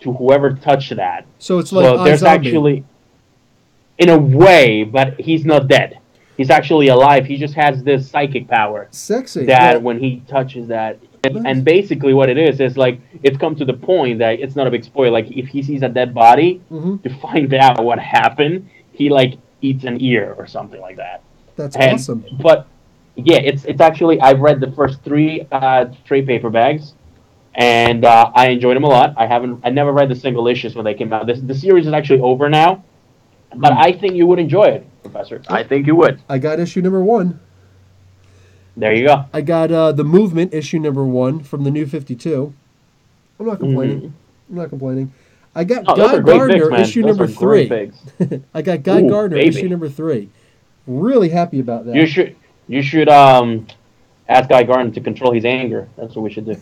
to whoever touched that. So it's like there's actually, in a way, but he's not dead. He's actually alive. He just has this psychic power. Sexy. That when he touches that. And basically what it is like, it's come to the point that it's not a big spoiler. Like, if he sees a dead body, to find out what happened, he, like, eats an ear or something like that. That's awesome. But, yeah, it's actually, I've read the first 3 trade paperbacks, and I enjoyed them a lot. I never read the single issues when they came out. The series is actually over now, but I think you would enjoy it, Professor. I think you would. I got issue number 1. There you go. I got The Movement, issue number 1 from the New 52. I'm not complaining. I got Guy Gardner, issue number 3. I got Guy Gardner, issue number 3. Really happy about that. You should ask Guy Gardner to control his anger. That's what we should do.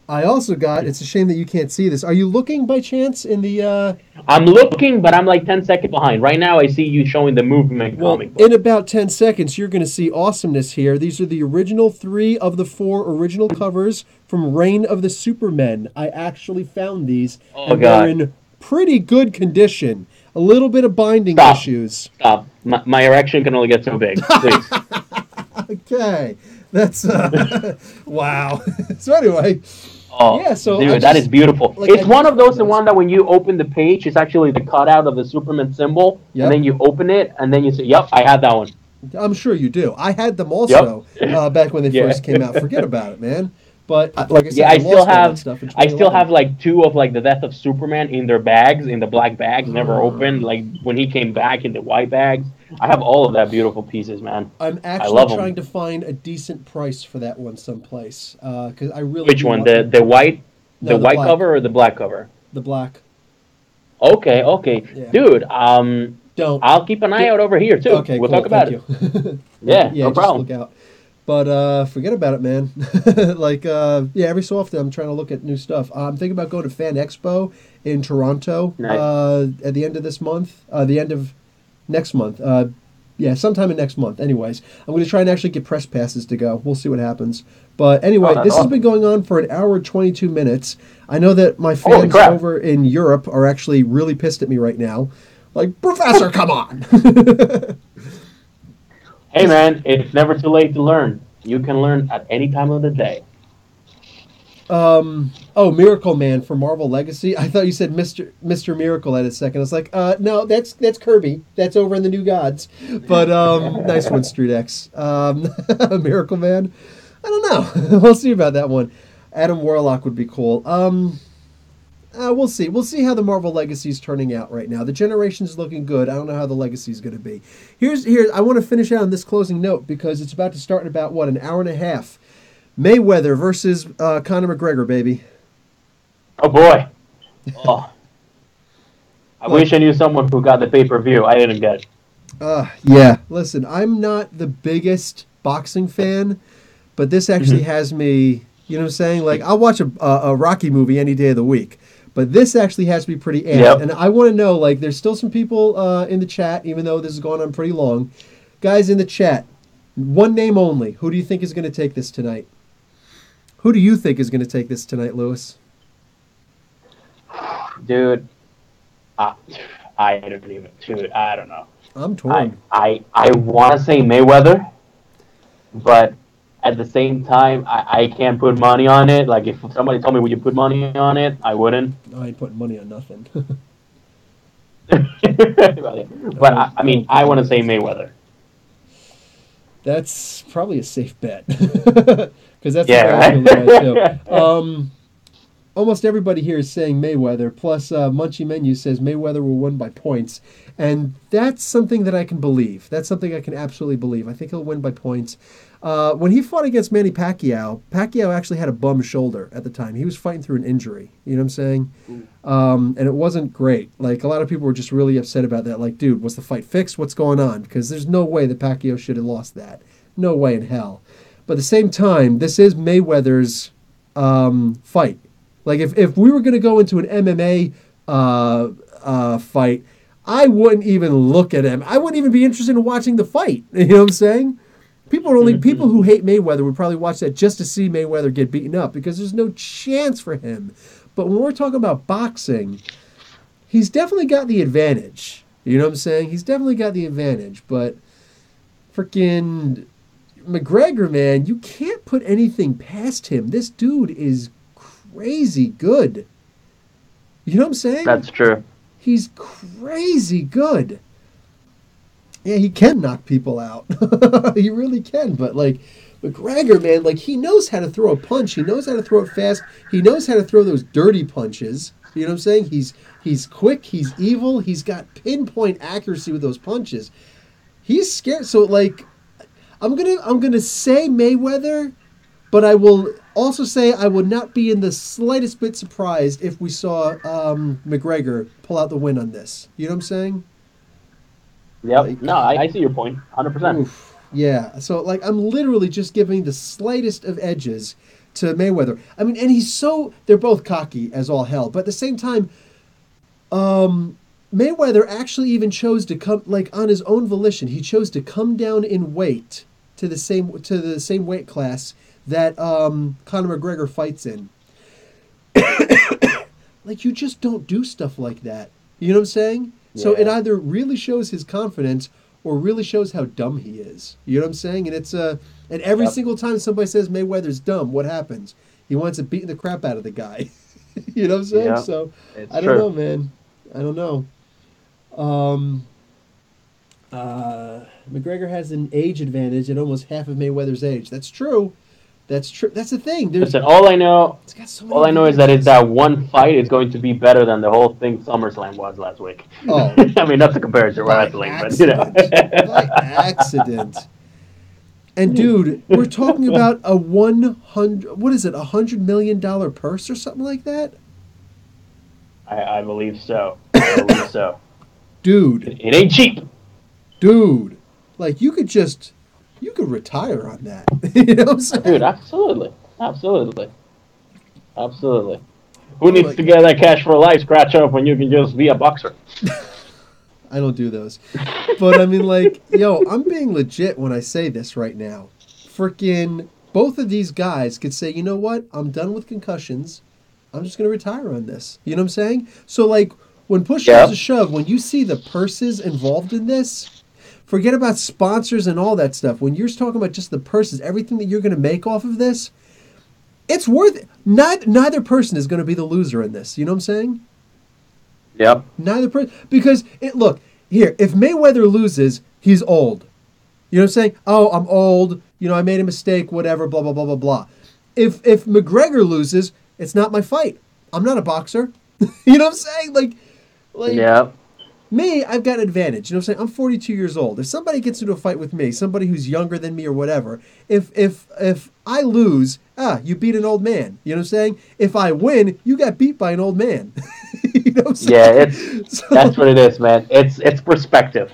I also got, it's a shame that you can't see this. Are you looking by chance in the... I'm looking, but I'm like 10 seconds behind. Right now I see you showing the Movement comic book. In about 10 seconds, you're going to see awesomeness here. These are the original 3 of the 4 original covers from Reign of the Supermen. I actually found these, and they're in pretty good condition. A little bit of binding issues. Stop. My erection can only get so big. Please. Okay. That's, wow. So anyway... Oh, yeah, so dude, that is beautiful. Like, it's one of those one that when you open the page, it's actually the cutout of the Superman symbol, and then you open it, and then you say, "Yep, I had that one." I'm sure you do. I had them also back when they first came out. Forget about it, man. But like I said, I still have like 2 of like the Death of Superman in their bags, in the black bags, never opened. Like when he came back in the white bags, I have all of that beautiful pieces, man. I'm actually trying to find a decent price for that one someplace because I really. Which one? The white, the white cover or the black cover? The black. Okay, yeah. Dude. Don't. I'll keep an eye out over here too. Okay, we'll talk about it. Yeah, no problem. Look out. But forget about it, man. Like, every so often I'm trying to look at new stuff. I'm thinking about going to Fan Expo in Toronto at the end of this month. The end of next month. Sometime in next month. Anyways, I'm going to try and actually get press passes to go. We'll see what happens. But anyway, this has been going on for an hour and 22 minutes. I know that my fans over in Europe are actually really pissed at me right now. Like, Professor, come on! Hey man, it's never too late to learn. You can learn at any time of the day. Miracle Man from Marvel Legacy. I thought you said Mr. Miracle at a second. I was like, no, that's Kirby. That's over in the New Gods. But nice one, Street X. Miracle Man. I don't know. We'll see about that one. Adam Warlock would be cool. We'll see. We'll see how the Marvel Legacy is turning out right now. The Generation's looking good. I don't know how the Legacy is going to be. Here's. I want to finish out on this closing note because it's about to start in about, an hour and a half. Mayweather versus Conor McGregor, baby. Oh, boy. Oh. I wish I knew someone who got the pay-per-view. I didn't get it. Yeah. Listen, I'm not the biggest boxing fan, but this actually has me, you know what I'm saying? Like, I'll watch a Rocky movie any day of the week. But this actually has to be pretty amped. Yep. And I want to know, like, there's still some people in the chat, even though this is going on pretty long. Guys in the chat, one name only. Who do you think is going to take this tonight? Who do you think is going to take this tonight, Lewis? Dude, I don't know. I'm torn. I want to say Mayweather, but at the same time, I can't put money on it. Like, if somebody told me, would you put money on it? I wouldn't. I ain't putting money on nothing. But, I want to say Mayweather. That's probably a safe bet. Because that's the way I feel about it too. Almost everybody here is saying Mayweather. Plus, Munchie Menu says Mayweather will win by points. And that's something that I can believe. That's something I can absolutely believe. I think he'll win by points. When he fought against Manny Pacquiao, Pacquiao actually had a bum shoulder at the time. He was fighting through an injury. You know what I'm saying? And it wasn't great. Like, a lot of people were just really upset about that. Like, dude, was the fight fixed? What's going on? Because there's no way that Pacquiao should have lost that. No way in hell. But at the same time, this is Mayweather's fight. Like, if we were going to go into an MMA fight, I wouldn't even look at him. I wouldn't even be interested in watching the fight. You know what I'm saying? People who hate Mayweather would probably watch that just to see Mayweather get beaten up because there's no chance for him. But when we're talking about boxing, he's definitely got the advantage. You know what I'm saying? He's definitely got the advantage. But freaking McGregor, man, you can't put anything past him. This dude is crazy good. You know what I'm saying? That's true. He's crazy good. Yeah, he can knock people out. He really can. But, like, McGregor, man, like, he knows how to throw a punch. He knows how to throw it fast. He knows how to throw those dirty punches. You know what I'm saying? He's quick. He's evil. He's got pinpoint accuracy with those punches. He's scared. So, like, I'm gonna say Mayweather, but I will also say I would not be in the slightest bit surprised if we saw McGregor pull out the win on this. You know what I'm saying? Yep. Like, no, I see your point. 100%. Yeah. So, like, I'm literally just giving the slightest of edges to Mayweather. I mean, and they're both cocky as all hell. But at the same time, Mayweather actually even chose to come, like, on his own volition. He chose to come down in weight to the same weight class that Conor McGregor fights in. Like, you just don't do stuff like that. You know what I'm saying? Yeah. So it either really shows his confidence or really shows how dumb he is. You know what I'm saying? And it's and every single time somebody says Mayweather's dumb, what happens? He winds up beating the crap out of the guy. You know what I'm saying? Yeah, so I don't know, man. I don't know. McGregor has an age advantage at almost half of Mayweather's age. That's true. That's true. That's the thing. Listen, all I know is that one fight is going to be better than the whole thing SummerSlam was last week. Oh, I mean, not to compare it to wrestling, but you know, by accident. And dude, we're talking about a $100 million purse or something like that. I believe so. I believe so. Dude, it ain't cheap. Dude, like you could retire on that. You know what I'm saying? Dude, absolutely. Who needs to get that cash for life scratch up when you can just be a boxer? I don't do those. But I mean, like, yo, I'm being legit when I say this right now. Freaking both of these guys could say, you know what? I'm done with concussions. I'm just going to retire on this. You know what I'm saying? So, like, when push comes to shove, when you see the purses involved in this, forget about sponsors and all that stuff. When you're talking about just the purses, everything that you're going to make off of this, it's worth it. Neither person is going to be the loser in this. You know what I'm saying? Yep. Neither person. Because, look, here, if Mayweather loses, he's old. You know what I'm saying? Oh, I'm old. You know, I made a mistake, whatever, blah, blah, blah, blah, blah. If McGregor loses, it's not my fight. I'm not a boxer. You know what I'm saying? Like, yeah. Me, I've got an advantage. You know what I'm saying? I'm 42 years old. If somebody gets into a fight with me, somebody who's younger than me or whatever, if I lose, you beat an old man. You know what I'm saying? If I win, you got beat by an old man. You know what I'm saying? Yeah, that's what it is, man. It's perspective.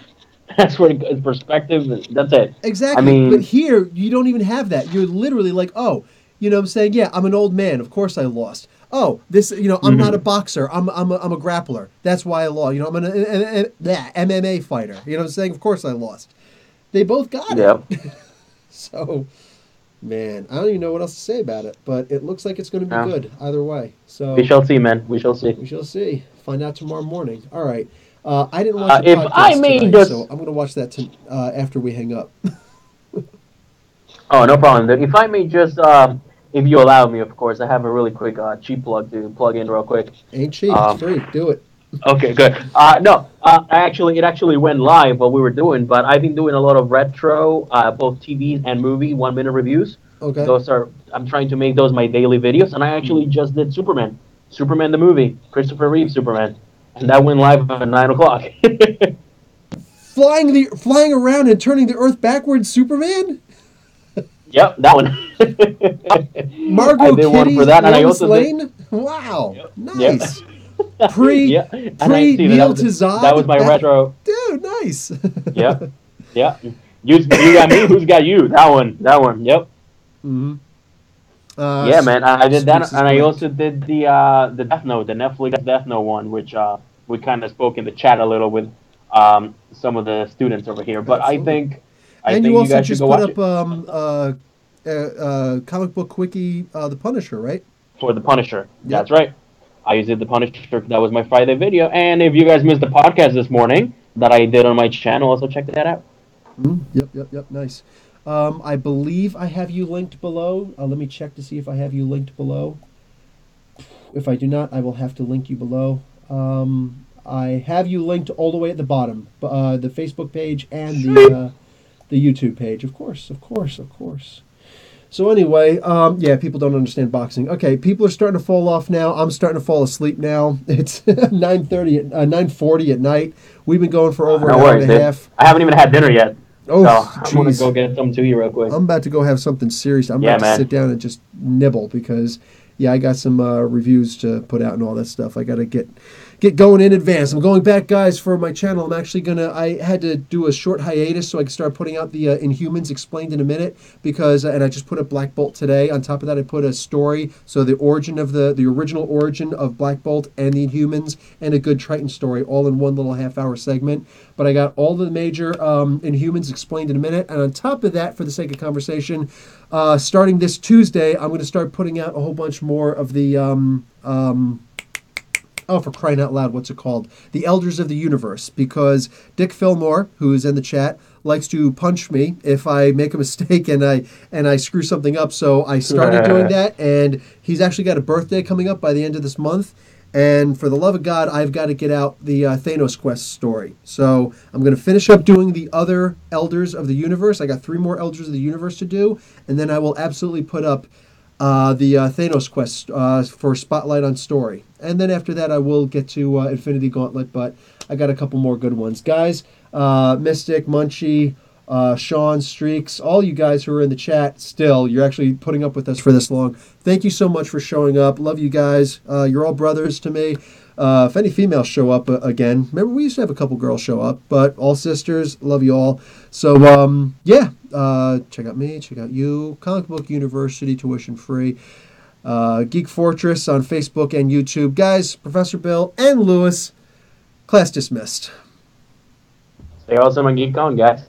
That's what it's perspective. That's it. Exactly. I mean, but here, you don't even have that. You're literally like, oh, you know what I'm saying? Yeah, I'm an old man. Of course I lost. Oh, this, you know, I'm not a boxer. I'm a grappler. That's why I lost. You know, I'm an MMA fighter. You know what I'm saying? Of course I lost. They both got it. So, man, I don't even know what else to say about it. But it looks like it's going to be good either way. So we shall see, man. We shall see. We shall see. Find out tomorrow morning. All right. I didn't watch the podcast tonight, so I'm going to watch that after we hang up. Oh, no problem. If I may just... if you allow me, of course, I have a really quick cheap plug to plug in real quick. Ain't cheap, it's free. Do it. Okay, good. It actually went live while we were doing, but I've been doing a lot of retro, both TV and movie 1-minute reviews. Okay. I'm trying to make those my daily videos, and I actually just did Superman the movie, Christopher Reeve Superman, and that went live at 9 o'clock. Flying around and turning the Earth backwards, Superman. Yep, that one. I Margot did one for Kitty, that, and I Lois also did. Lane. Wow, Yep. nice. Pre Yeah, and I pre see that Neil that was Tizad. my retro. Dude, nice. Yep, yeah. You got me. Who's got you? That one. Yep. Mm-hmm. Yeah, man. I did Streaks that, is and I great. also did the Death Note, the Netflix Death Note one, which we kind of spoke in the chat a little with some of the students over here. But Absolutely. I And you think you also guys should just go put watch up it comic book quickie, The Punisher, right? for the Punisher. Yep. That's right. I did the Punisher. That was my Friday video. And if you guys missed the podcast this morning that I did on my channel, also check that out. Yep. Nice. I believe I have you linked below. Let me check to see if I have you linked below. If I do not, I will have to link you below. I have you linked all the way at the bottom, the Facebook page and the YouTube page. Of course. So anyway, yeah, people don't understand boxing. Okay, people are starting to fall off now. I'm starting to fall asleep now. It's 9:40 at night. We've been going for over an hour and a half. I haven't even had dinner yet. Oh, so I'm gonna jeez. go get something to you real quick. I'm about to go have something serious. I'm about to sit down and just nibble because, yeah, I got some reviews to put out and all that stuff. I got to get going in advance. I'm going back, guys, for my channel. I'm actually I had to do a short hiatus so I could start putting out the Inhumans Explained in a Minute because, and I just put up Black Bolt today. On top of that, I put a story, so the origin of the original origin of Black Bolt and the Inhumans, and a good Triton story, all in one little half-hour segment. But I got all the major Inhumans Explained in a Minute, and on top of that, for the sake of conversation, starting this Tuesday, I'm going to start putting out a whole bunch more of the oh, for crying out loud, what's it called? The Elders of the Universe, because Dick Fillmore, who is in the chat, likes to punch me if I make a mistake and I screw something up. So I started doing that, and he's actually got a birthday coming up by the end of this month. And for the love of God, I've got to get out the Thanos Quest story. So I'm going to finish up doing the other Elders of the Universe. I got 3 more Elders of the Universe to do, and then I will absolutely put up the Thanos Quest for Spotlight on Story. And then after that, I will get to Infinity Gauntlet, but I got a couple more good ones. Guys, Mystic, Munchie, Sean, Streaks, all you guys who are in the chat still, you're actually putting up with us for this long. Thank you so much for showing up. Love you guys. You're all brothers to me. If any females show up again, remember we used to have a couple girls show up, but all sisters, love you all. So, yeah, check out me, check out you, Comic Book University, tuition free. Geek Fortress on Facebook and YouTube. Guys, Professor Bill and Lewis, class dismissed. Stay awesome and geek on, guys.